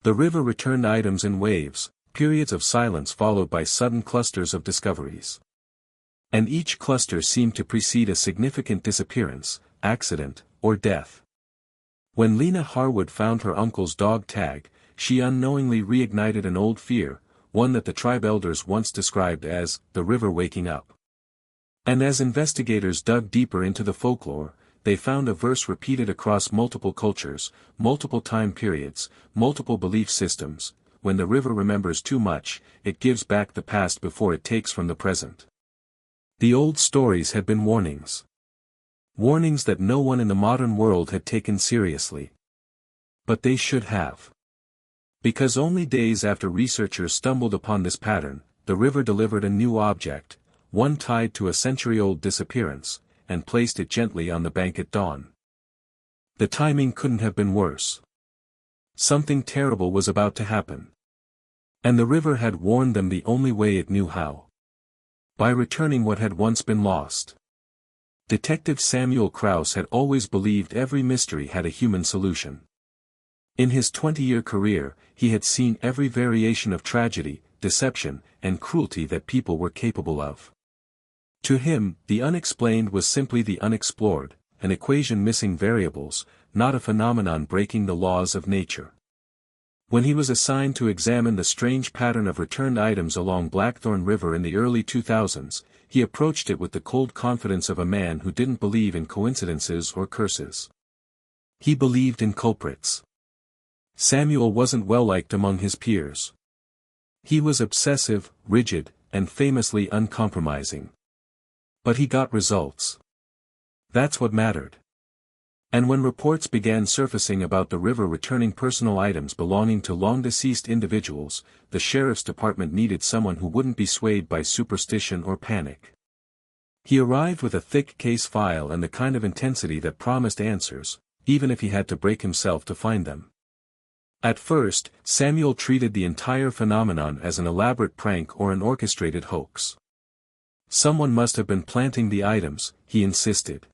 The river returned items in waves, periods of silence followed by sudden clusters of discoveries. And each cluster seemed to precede a significant disappearance, accident, or death. When Lena Harwood found her uncle's dog tag, she unknowingly reignited an old fear, one that the tribe elders once described as the river waking up. And as investigators dug deeper into the folklore, they found a verse repeated across multiple cultures, multiple time periods, multiple belief systems: when the river remembers too much, it gives back the past before it takes from the present. The old stories had been warnings. Warnings that no one in the modern world had taken seriously. But they should have. Because only days after researchers stumbled upon this pattern, the river delivered a new object, one tied to a century-old disappearance, and placed it gently on the bank at dawn. The timing couldn't have been worse. Something terrible was about to happen. And the river had warned them the only way it knew how. By returning what had once been lost. Detective Samuel Kraus had always believed every mystery had a human solution. In his 20-year career, he had seen every variation of tragedy, deception, and cruelty that people were capable of. To him, the unexplained was simply the unexplored, an equation missing variables, not a phenomenon breaking the laws of nature. When he was assigned to examine the strange pattern of returned items along Blackthorn River in the early 2000s, he approached it with the cold confidence of a man who didn't believe in coincidences or curses. He believed in culprits. Samuel wasn't well liked among his peers. He was obsessive, rigid, and famously uncompromising. But he got results. That's what mattered. And when reports began surfacing about the river returning personal items belonging to long-deceased individuals, the sheriff's department needed someone who wouldn't be swayed by superstition or panic. He arrived with a thick case file and the kind of intensity that promised answers, even if he had to break himself to find them. At first, Samuel treated the entire phenomenon as an elaborate prank or an orchestrated hoax. Someone must have been planting the items, he insisted.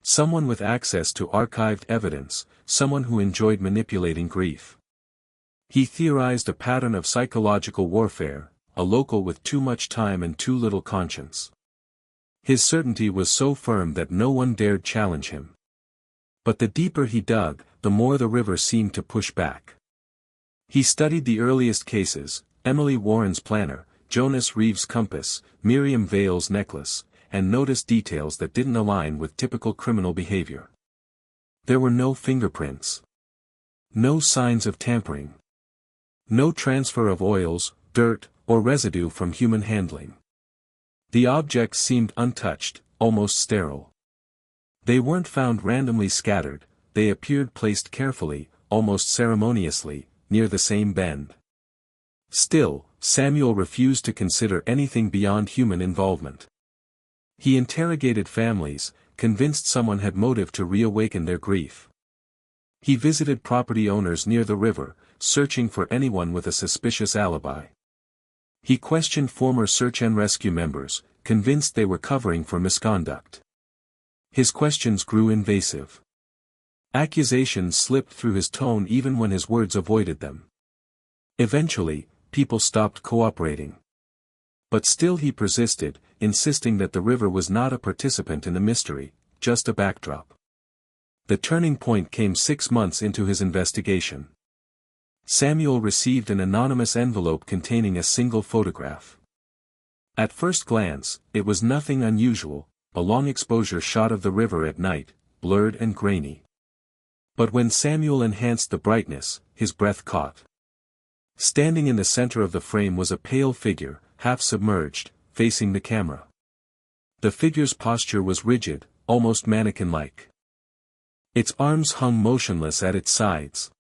Someone with access to archived evidence, someone who enjoyed manipulating grief. He theorized a pattern of psychological warfare, a local with too much time and too little conscience. His certainty was so firm that no one dared challenge him. But the deeper he dug, the more the river seemed to push back. He studied the earliest cases, Emily Warren's planner, Jonas Reeves' compass, Miriam Vale's necklace, and noticed details that didn't align with typical criminal behavior. There were no fingerprints. No signs of tampering. No transfer of oils, dirt, or residue from human handling. The objects seemed untouched, almost sterile. They weren't found randomly scattered, they appeared placed carefully, almost ceremoniously, near the same bend. Still, Samuel refused to consider anything beyond human involvement. He interrogated families, convinced someone had motive to reawaken their grief. He visited property owners near the river, searching for anyone with a suspicious alibi. He questioned former search and rescue members, convinced they were covering for misconduct. His questions grew invasive. Accusations slipped through his tone even when his words avoided them. Eventually, people stopped cooperating. But still he persisted, insisting that the river was not a participant in the mystery, just a backdrop. The turning point came 6 months into his investigation. Samuel received an anonymous envelope containing a single photograph. At first glance, it was nothing unusual, a long exposure shot of the river at night, blurred and grainy. But when Samuel enhanced the brightness, his breath caught. Standing in the center of the frame was a pale figure, half submerged, facing the camera. The figure's posture was rigid, almost mannequin-like. Its arms hung motionless at its sides.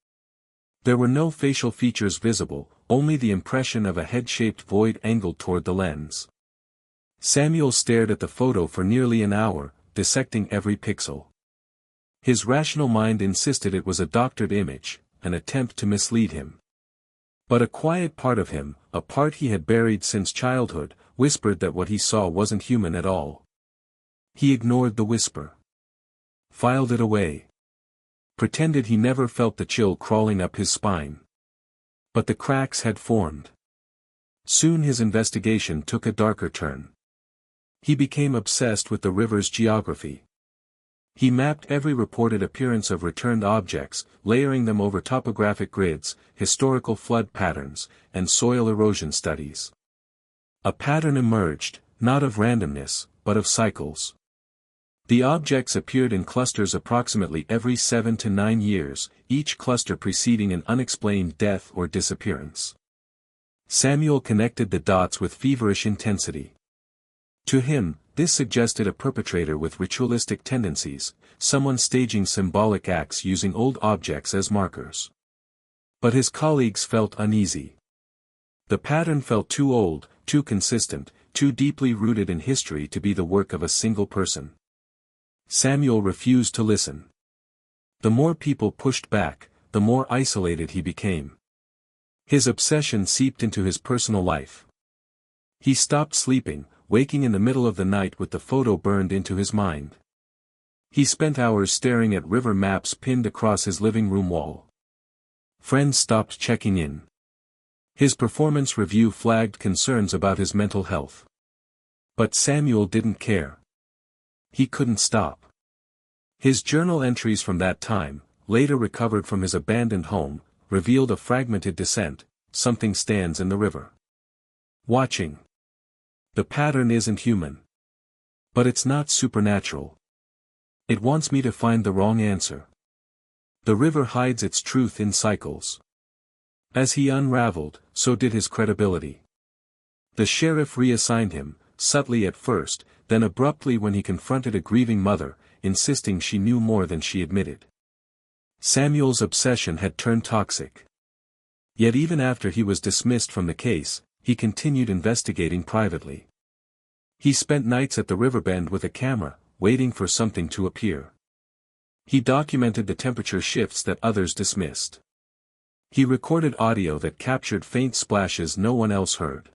There were no facial features visible, only the impression of a head-shaped void angled toward the lens. Samuel stared at the photo for nearly an hour, dissecting every pixel. His rational mind insisted it was a doctored image, an attempt to mislead him. But a quiet part of him, a part he had buried since childhood, whispered that what he saw wasn't human at all. He ignored the whisper. Filed it away. Pretended he never felt the chill crawling up his spine. But the cracks had formed. Soon his investigation took a darker turn. He became obsessed with the river's geography. He mapped every reported appearance of returned objects, layering them over topographic grids, historical flood patterns, and soil erosion studies. A pattern emerged, not of randomness, but of cycles. The objects appeared in clusters approximately every 7 to 9 years, each cluster preceding an unexplained death or disappearance. Samuel connected the dots with feverish intensity. To him, this suggested a perpetrator with ritualistic tendencies, someone staging symbolic acts using old objects as markers. But his colleagues felt uneasy. The pattern felt too old, too consistent, too deeply rooted in history to be the work of a single person. Samuel refused to listen. The more people pushed back, the more isolated he became. His obsession seeped into his personal life. He stopped sleeping, waking in the middle of the night with the photo burned into his mind. He spent hours staring at river maps pinned across his living room wall. Friends stopped checking in. His performance review flagged concerns about his mental health. But Samuel didn't care. He couldn't stop. His journal entries from that time, later recovered from his abandoned home, revealed a fragmented descent. Something stands in the river. Watching. The pattern isn't human. But it's not supernatural. It wants me to find the wrong answer. The river hides its truth in cycles. As he unraveled, so did his credibility. The sheriff reassigned him, subtly at first, then abruptly when he confronted a grieving mother, insisting she knew more than she admitted. Samuel's obsession had turned toxic. Yet even after he was dismissed from the case, he continued investigating privately. He spent nights at the riverbend with a camera, waiting for something to appear. He documented the temperature shifts that others dismissed. He recorded audio that captured faint splashes no one else heard.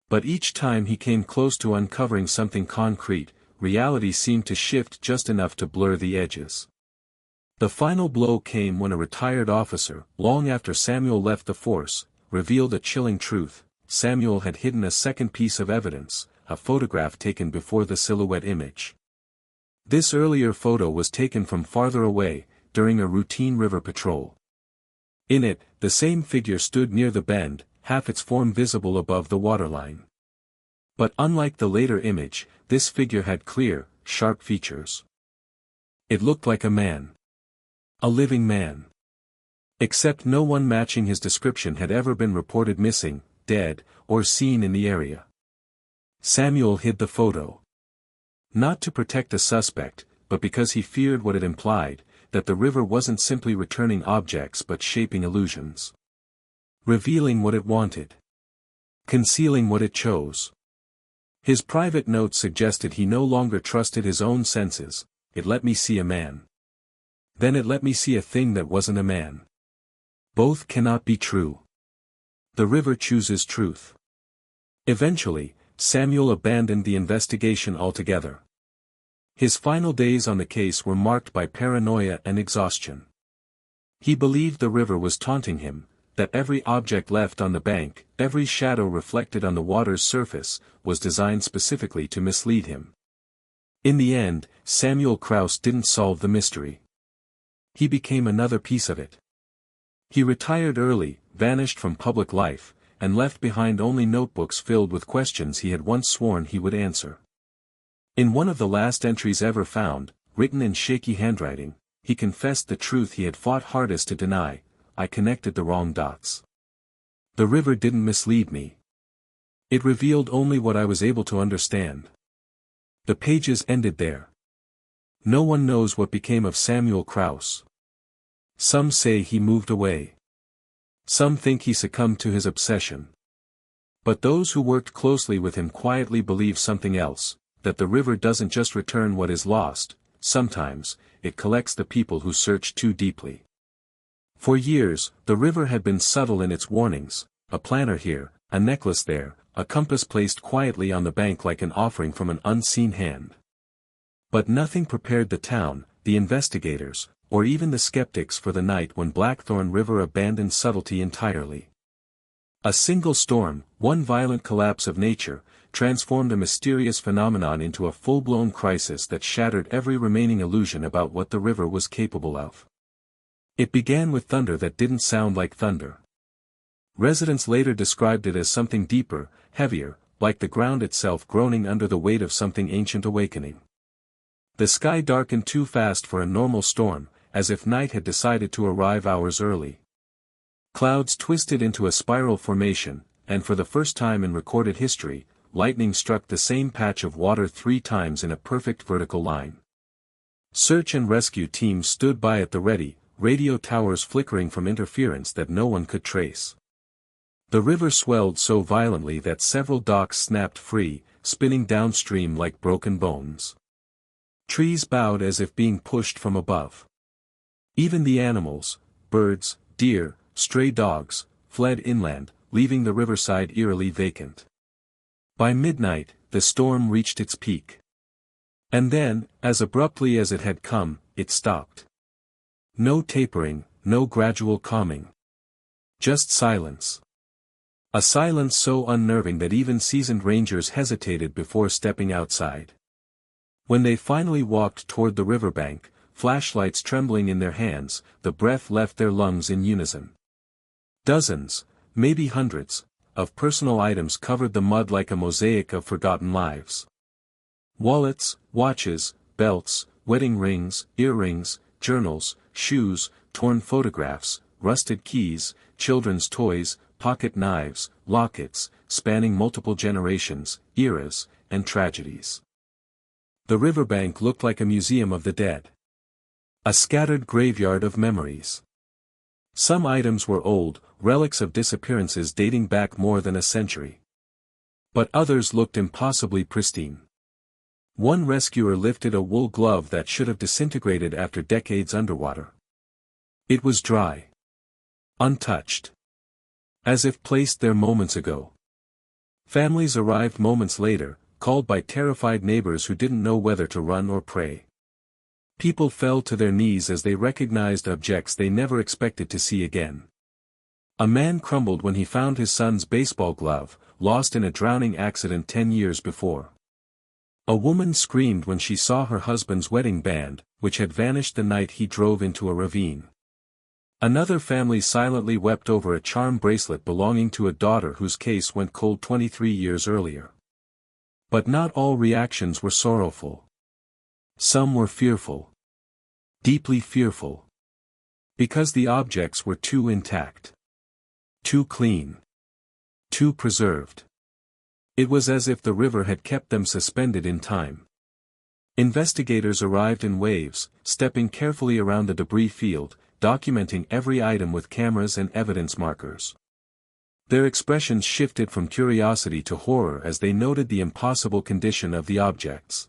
But each time he came close to uncovering something concrete, reality seemed to shift just enough to blur the edges. The final blow came when a retired officer, long after Samuel left the force, revealed a chilling truth. Samuel had hidden a second piece of evidence, a photograph taken before the silhouette image. This earlier photo was taken from farther away, during a routine river patrol. In it, the same figure stood near the bend, half its form visible above the waterline. But unlike the later image, this figure had clear, sharp features. It looked like a man. A living man. Except no one matching his description had ever been reported missing, dead, or seen in the area. Samuel hid the photo. Not to protect a suspect, but because he feared what it implied, that the river wasn't simply returning objects but shaping illusions. Revealing what it wanted. Concealing what it chose. His private note suggested he no longer trusted his own senses. It let me see a man. Then it let me see a thing that wasn't a man. Both cannot be true. The river chooses truth. Eventually, Samuel abandoned the investigation altogether. His final days on the case were marked by paranoia and exhaustion. He believed the river was taunting him, that every object left on the bank, every shadow reflected on the water's surface, was designed specifically to mislead him. In the end, Samuel Kraus didn't solve the mystery. He became another piece of it. He retired early, vanished from public life, and left behind only notebooks filled with questions he had once sworn he would answer. In one of the last entries ever found, written in shaky handwriting, he confessed the truth he had fought hardest to deny: I connected the wrong dots. The river didn't mislead me. It revealed only what I was able to understand. The pages ended there. No one knows what became of Samuel Kraus. Some say he moved away. Some think he succumbed to his obsession. But those who worked closely with him quietly believe something else, that the river doesn't just return what is lost, sometimes, it collects the people who search too deeply. For years, the river had been subtle in its warnings: a planter here, a necklace there, a compass placed quietly on the bank like an offering from an unseen hand. But nothing prepared the town, the investigators, or even the skeptics for the night when Blackthorn River abandoned subtlety entirely. A single storm, one violent collapse of nature, transformed a mysterious phenomenon into a full-blown crisis that shattered every remaining illusion about what the river was capable of. It began with thunder that didn't sound like thunder. Residents later described it as something deeper, heavier, like the ground itself groaning under the weight of something ancient awakening. The sky darkened too fast for a normal storm, as if night had decided to arrive hours early. Clouds twisted into a spiral formation, and for the first time in recorded history, lightning struck the same patch of water 3 times in a perfect vertical line. Search and rescue teams stood by at the ready, radio towers flickering from interference that no one could trace. The river swelled so violently that several docks snapped free, spinning downstream like broken bones. Trees bowed as if being pushed from above. Even the animals, birds, deer, stray dogs, fled inland, leaving the riverside eerily vacant. By midnight, the storm reached its peak. And then, as abruptly as it had come, it stopped. No tapering, no gradual calming. Just silence. A silence so unnerving that even seasoned rangers hesitated before stepping outside. When they finally walked toward the riverbank, flashlights trembling in their hands, the breath left their lungs in unison. Dozens, maybe hundreds, of personal items covered the mud like a mosaic of forgotten lives. Wallets, watches, belts, wedding rings, earrings, journals, shoes, torn photographs, rusted keys, children's toys, pocket knives, lockets, spanning multiple generations, eras, and tragedies. The riverbank looked like a museum of the dead. A scattered graveyard of memories. Some items were old, relics of disappearances dating back more than a century. But others looked impossibly pristine. One rescuer lifted a wool glove that should have disintegrated after decades underwater. It was dry. Untouched. As if placed there moments ago. Families arrived moments later, called by terrified neighbors who didn't know whether to run or pray. People fell to their knees as they recognized objects they never expected to see again. A man crumbled when he found his son's baseball glove, lost in a drowning accident 10 years before. A woman screamed when she saw her husband's wedding band, which had vanished the night he drove into a ravine. Another family silently wept over a charm bracelet belonging to a daughter whose case went cold 23 years earlier. But not all reactions were sorrowful. Some were fearful. Deeply fearful. Because the objects were too intact. Too clean. Too preserved. It was as if the river had kept them suspended in time. Investigators arrived in waves, stepping carefully around the debris field, documenting every item with cameras and evidence markers. Their expressions shifted from curiosity to horror as they noted the impossible condition of the objects.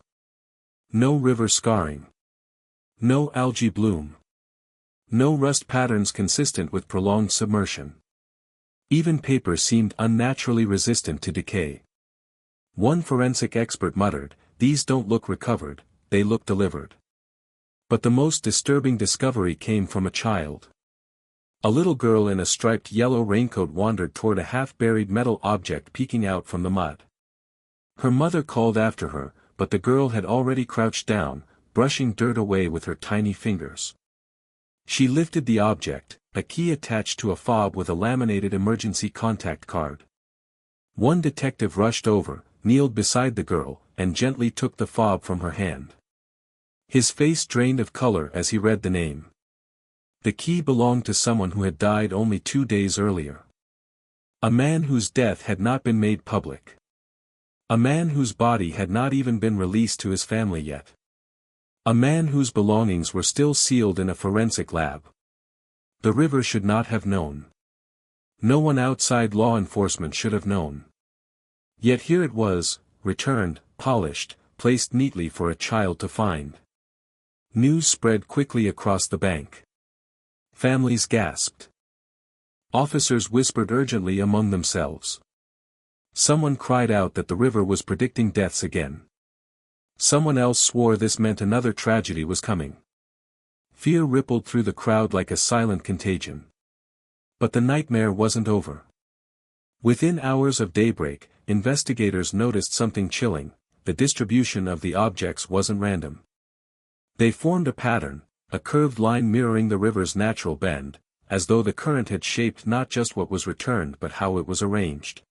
No river scarring. No algae bloom. No rust patterns consistent with prolonged submersion. Even paper seemed unnaturally resistant to decay. One forensic expert muttered, "These don't look recovered, they look delivered." But the most disturbing discovery came from a child. A little girl in a striped yellow raincoat wandered toward a half-buried metal object peeking out from the mud. Her mother called after her, but the girl had already crouched down, brushing dirt away with her tiny fingers. She lifted the object, a key attached to a fob with a laminated emergency contact card. One detective rushed over, kneeled beside the girl, and gently took the fob from her hand. His face drained of color as he read the name. The key belonged to someone who had died only 2 days earlier. A man whose death had not been made public. A man whose body had not even been released to his family yet. A man whose belongings were still sealed in a forensic lab. The river should not have known. No one outside law enforcement should have known. Yet here it was, returned, polished, placed neatly for a child to find. News spread quickly across the bank. Families gasped. Officers whispered urgently among themselves. Someone cried out that the river was predicting deaths again. Someone else swore this meant another tragedy was coming. Fear rippled through the crowd like a silent contagion. But the nightmare wasn't over. Within hours of daybreak, investigators noticed something chilling: the distribution of the objects wasn't random. They formed a pattern, a curved line mirroring the river's natural bend, as though the current had shaped not just what was returned but how it was arranged.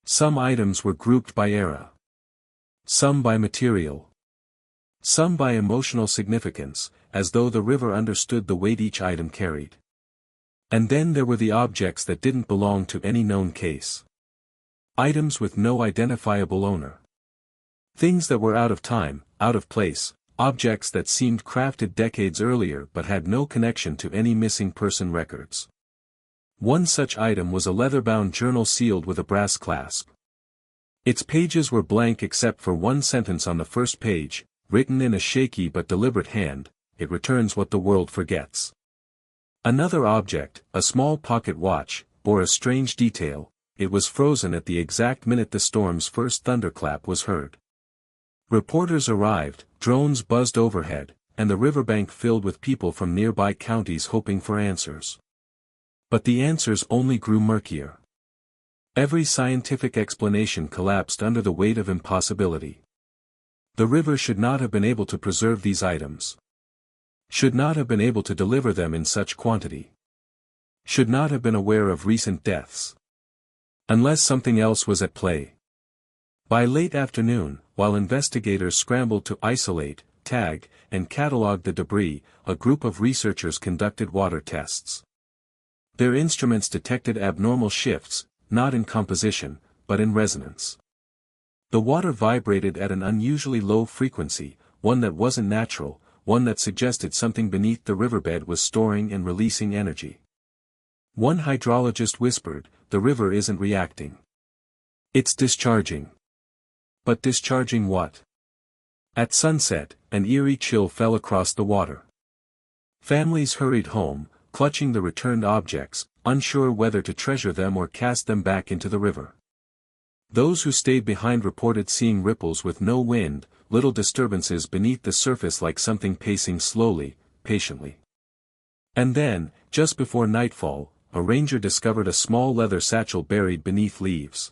Some items were grouped by era. Some by material. Some by emotional significance, as though the river understood the weight each item carried. And then there were the objects that didn't belong to any known case. Items with no identifiable owner. Things that were out of time, out of place, objects that seemed crafted decades earlier but had no connection to any missing person records. One such item was a leather-bound journal sealed with a brass clasp. Its pages were blank except for one sentence on the first page, written in a shaky but deliberate hand: "It returns what the world forgets." Another object, a small pocket watch, bore a strange detail: it was frozen at the exact minute the storm's first thunderclap was heard. Reporters arrived, drones buzzed overhead, and the riverbank filled with people from nearby counties hoping for answers. But the answers only grew murkier. Every scientific explanation collapsed under the weight of impossibility. The river should not have been able to preserve these items. Should not have been able to deliver them in such quantity. Should not have been aware of recent deaths. Unless something else was at play. By late afternoon, while investigators scrambled to isolate, tag, and catalog the debris, a group of researchers conducted water tests. Their instruments detected abnormal shifts, not in composition, but in resonance. The water vibrated at an unusually low frequency, one that wasn't natural, one that suggested something beneath the riverbed was storing and releasing energy. One hydrologist whispered, "The river isn't reacting. It's discharging." But discharging what? At sunset, an eerie chill fell across the water. Families hurried home, clutching the returned objects, unsure whether to treasure them or cast them back into the river. Those who stayed behind reported seeing ripples with no wind, little disturbances beneath the surface like something pacing slowly, patiently. And then, just before nightfall, a ranger discovered a small leather satchel buried beneath leaves.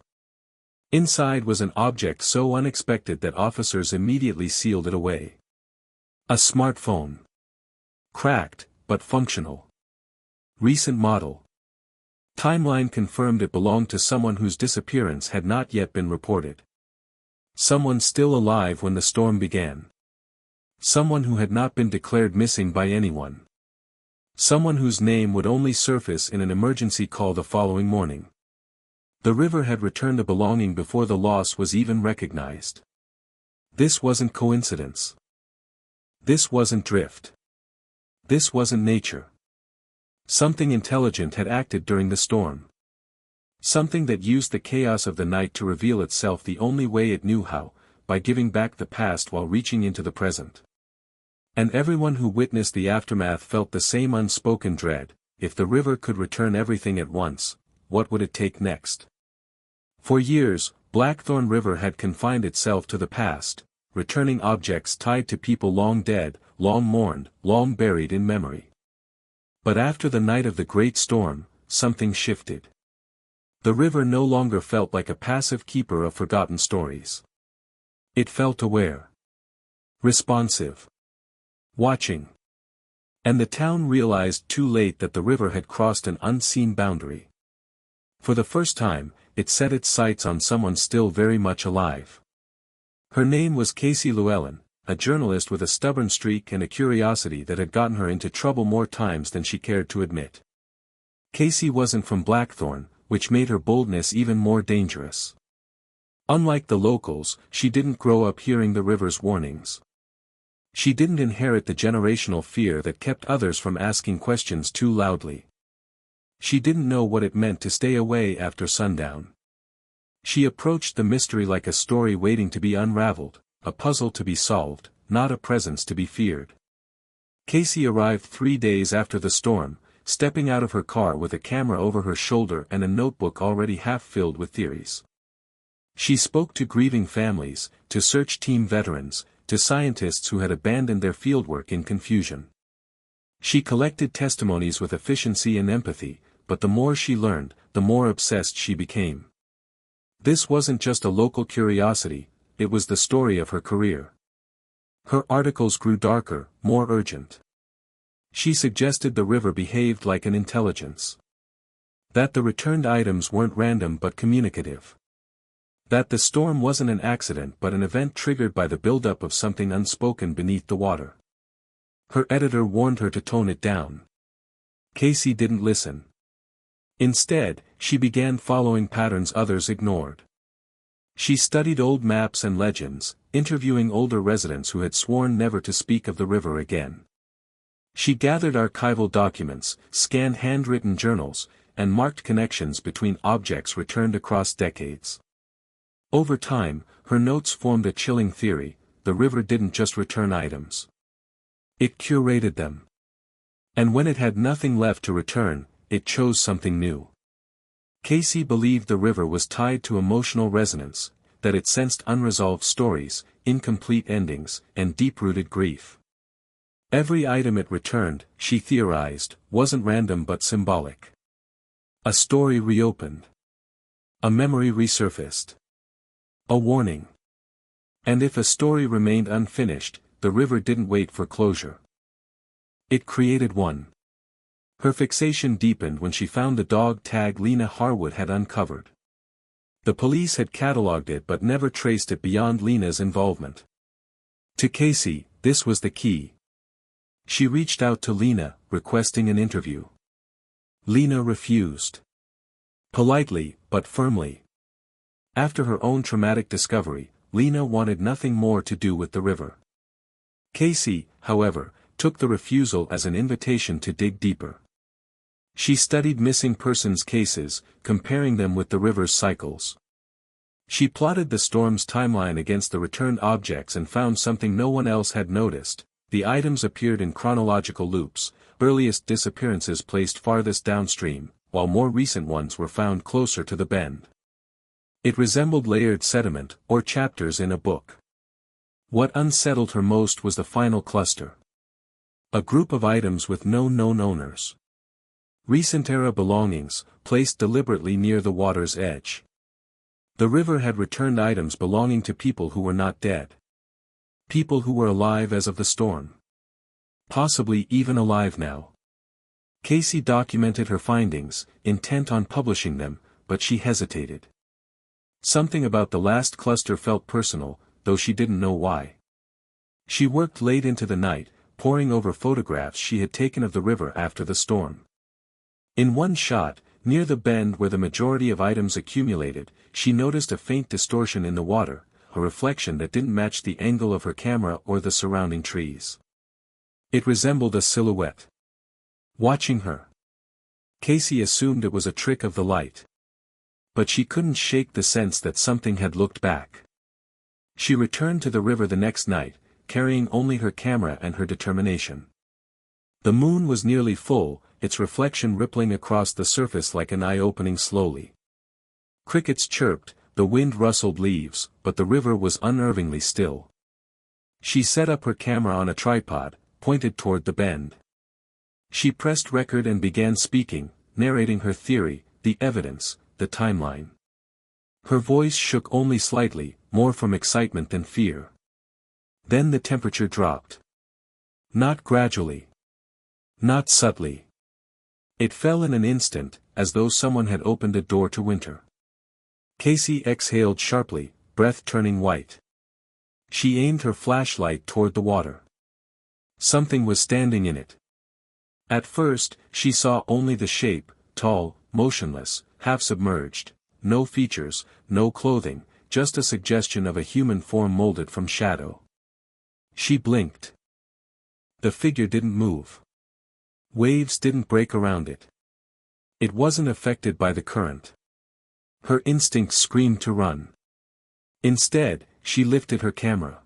Inside was an object so unexpected that officers immediately sealed it away. A smartphone. Cracked, but functional. Recent model. Timeline confirmed it belonged to someone whose disappearance had not yet been reported. Someone still alive when the storm began. Someone who had not been declared missing by anyone. Someone whose name would only surface in an emergency call the following morning. The river had returned a belonging before the loss was even recognized. This wasn't coincidence. This wasn't drift. This wasn't nature. Something intelligent had acted during the storm. Something that used the chaos of the night to reveal itself the only way it knew how, by giving back the past while reaching into the present. And everyone who witnessed the aftermath felt the same unspoken dread: if the river could return everything at once, what would it take next? For years, Blackthorn River had confined itself to the past, returning objects tied to people long dead, long mourned, long buried in memory. But after the night of the great storm, something shifted. The river no longer felt like a passive keeper of forgotten stories. It felt aware, responsive, watching. And the town realized too late that the river had crossed an unseen boundary. For the first time, it set its sights on someone still very much alive. Her name was Casey Llewellyn, a journalist with a stubborn streak and a curiosity that had gotten her into trouble more times than she cared to admit. Casey wasn't from Blackthorn, which made her boldness even more dangerous. Unlike the locals, she didn't grow up hearing the river's warnings. She didn't inherit the generational fear that kept others from asking questions too loudly. She didn't know what it meant to stay away after sundown. She approached the mystery like a story waiting to be unraveled, a puzzle to be solved, not a presence to be feared. Casey arrived 3 days after the storm, stepping out of her car with a camera over her shoulder and a notebook already half filled with theories. She spoke to grieving families, to search team veterans, to scientists who had abandoned their fieldwork in confusion. She collected testimonies with efficiency and empathy, but the more she learned, the more obsessed she became. This wasn't just a local curiosity, it was the story of her career. Her articles grew darker, more urgent. She suggested the river behaved like an intelligence. That the returned items weren't random but communicative. That the storm wasn't an accident but an event triggered by the buildup of something unspoken beneath the water. Her editor warned her to tone it down. Casey didn't listen. Instead, she began following patterns others ignored. She studied old maps and legends, interviewing older residents who had sworn never to speak of the river again. She gathered archival documents, scanned handwritten journals, and marked connections between objects returned across decades. Over time, her notes formed a chilling theory: the river didn't just return items. It curated them. And when it had nothing left to return, it chose something new. Casey believed the river was tied to emotional resonance, that it sensed unresolved stories, incomplete endings, and deep-rooted grief. Every item it returned, she theorized, wasn't random but symbolic. A story reopened. A memory resurfaced. A warning. And if a story remained unfinished, the river didn't wait for closure. It created one. Her fixation deepened when she found the dog tag Lena Harwood had uncovered. The police had catalogued it but never traced it beyond Lena's involvement. To Casey, this was the key. She reached out to Lena, requesting an interview. Lena refused. Politely, but firmly. After her own traumatic discovery, Lena wanted nothing more to do with the river. Casey, however, took the refusal as an invitation to dig deeper. She studied missing persons cases, comparing them with the river's cycles. She plotted the storm's timeline against the returned objects and found something no one else had noticed: the items appeared in chronological loops, earliest disappearances placed farthest downstream, while more recent ones were found closer to the bend. It resembled layered sediment, or chapters in a book. What unsettled her most was the final cluster. A group of items with no known owners. Recent-era belongings, placed deliberately near the water's edge. The river had returned items belonging to people who were not dead. People who were alive as of the storm. Possibly even alive now. Casey documented her findings, intent on publishing them, but she hesitated. Something about the last cluster felt personal, though she didn't know why. She worked late into the night, poring over photographs she had taken of the river after the storm. In one shot, near the bend where the majority of items accumulated, she noticed a faint distortion in the water, a reflection that didn't match the angle of her camera or the surrounding trees. It resembled a silhouette. Watching her. Casey assumed it was a trick of the light. But she couldn't shake the sense that something had looked back. She returned to the river the next night, carrying only her camera and her determination. The moon was nearly full, its reflection rippling across the surface like an eye opening slowly. Crickets chirped, the wind rustled leaves, but the river was unnervingly still. She set up her camera on a tripod, pointed toward the bend. She pressed record and began speaking, narrating her theory, the evidence, the timeline. Her voice shook only slightly, more from excitement than fear. Then the temperature dropped. Not gradually. Not subtly. It fell in an instant, as though someone had opened a door to winter. Casey exhaled sharply, breath turning white. She aimed her flashlight toward the water. Something was standing in it. At first, she saw only the shape, tall, motionless, half-submerged, no features, no clothing, just a suggestion of a human form molded from shadow. She blinked. The figure didn't move. Waves didn't break around it. It wasn't affected by the current. Her instincts screamed to run. Instead, she lifted her camera.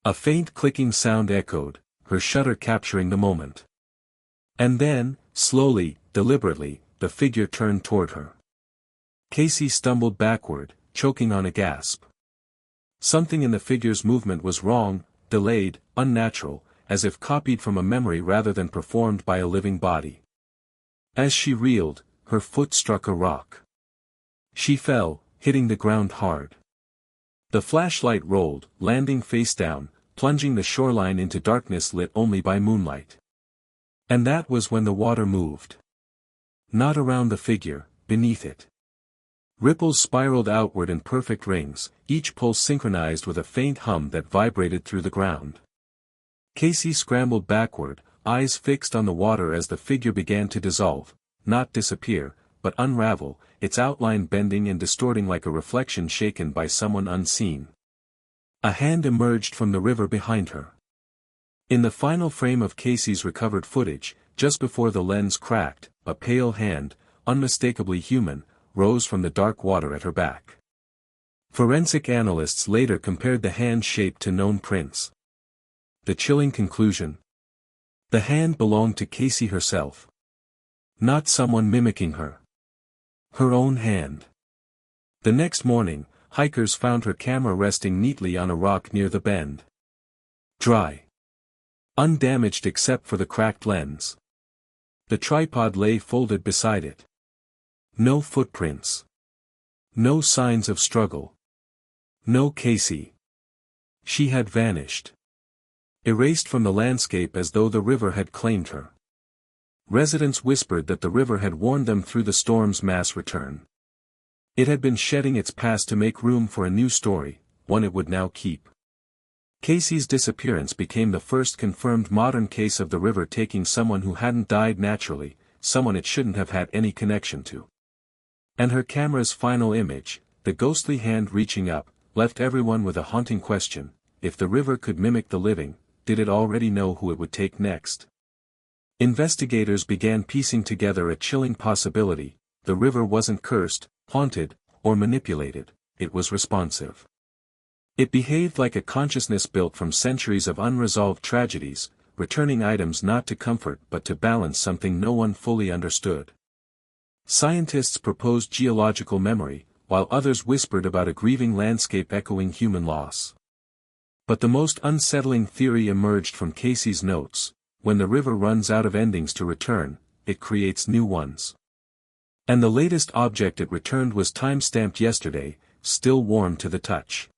A faint clicking sound echoed, her shutter capturing the moment. And then, slowly, deliberately, the figure turned toward her. Casey stumbled backward, choking on a gasp. Something in the figure's movement was wrong, delayed, unnatural, as if copied from a memory rather than performed by a living body. As she reeled, her foot struck a rock. She fell, hitting the ground hard. The flashlight rolled, landing face down, plunging the shoreline into darkness lit only by moonlight. And that was when the water moved. Not around the figure, beneath it. Ripples spiraled outward in perfect rings, each pulse synchronized with a faint hum that vibrated through the ground. Casey scrambled backward, eyes fixed on the water as the figure began to dissolve, not disappear, but unravel, its outline bending and distorting like a reflection shaken by someone unseen. A hand emerged from the river behind her. In the final frame of Casey's recovered footage, just before the lens cracked, a pale hand, unmistakably human, rose from the dark water at her back. Forensic analysts later compared the hand shape to known prints. The chilling conclusion? The hand belonged to Casey herself. Not someone mimicking her. Her own hand. The next morning, hikers found her camera resting neatly on a rock near the bend. Dry. Undamaged except for the cracked lens. The tripod lay folded beside it. No footprints. No signs of struggle. No Casey. She had vanished. Erased from the landscape as though the river had claimed her. Residents whispered that the river had warned them through the storm's mass return. It had been shedding its past to make room for a new story, one it would now keep. Casey's disappearance became the first confirmed modern case of the river taking someone who hadn't died naturally, someone it shouldn't have had any connection to. And her camera's final image, the ghostly hand reaching up, left everyone with a haunting question: if the river could mimic the living, did it already know who it would take next? Investigators began piecing together a chilling possibility: the river wasn't cursed, haunted, or manipulated, it was responsive. It behaved like a consciousness built from centuries of unresolved tragedies, returning items not to comfort but to balance something no one fully understood. Scientists proposed geological memory, while others whispered about a grieving landscape echoing human loss. But the most unsettling theory emerged from Casey's notes: when the river runs out of endings to return, it creates new ones. And the latest object it returned was time-stamped yesterday, still warm to the touch.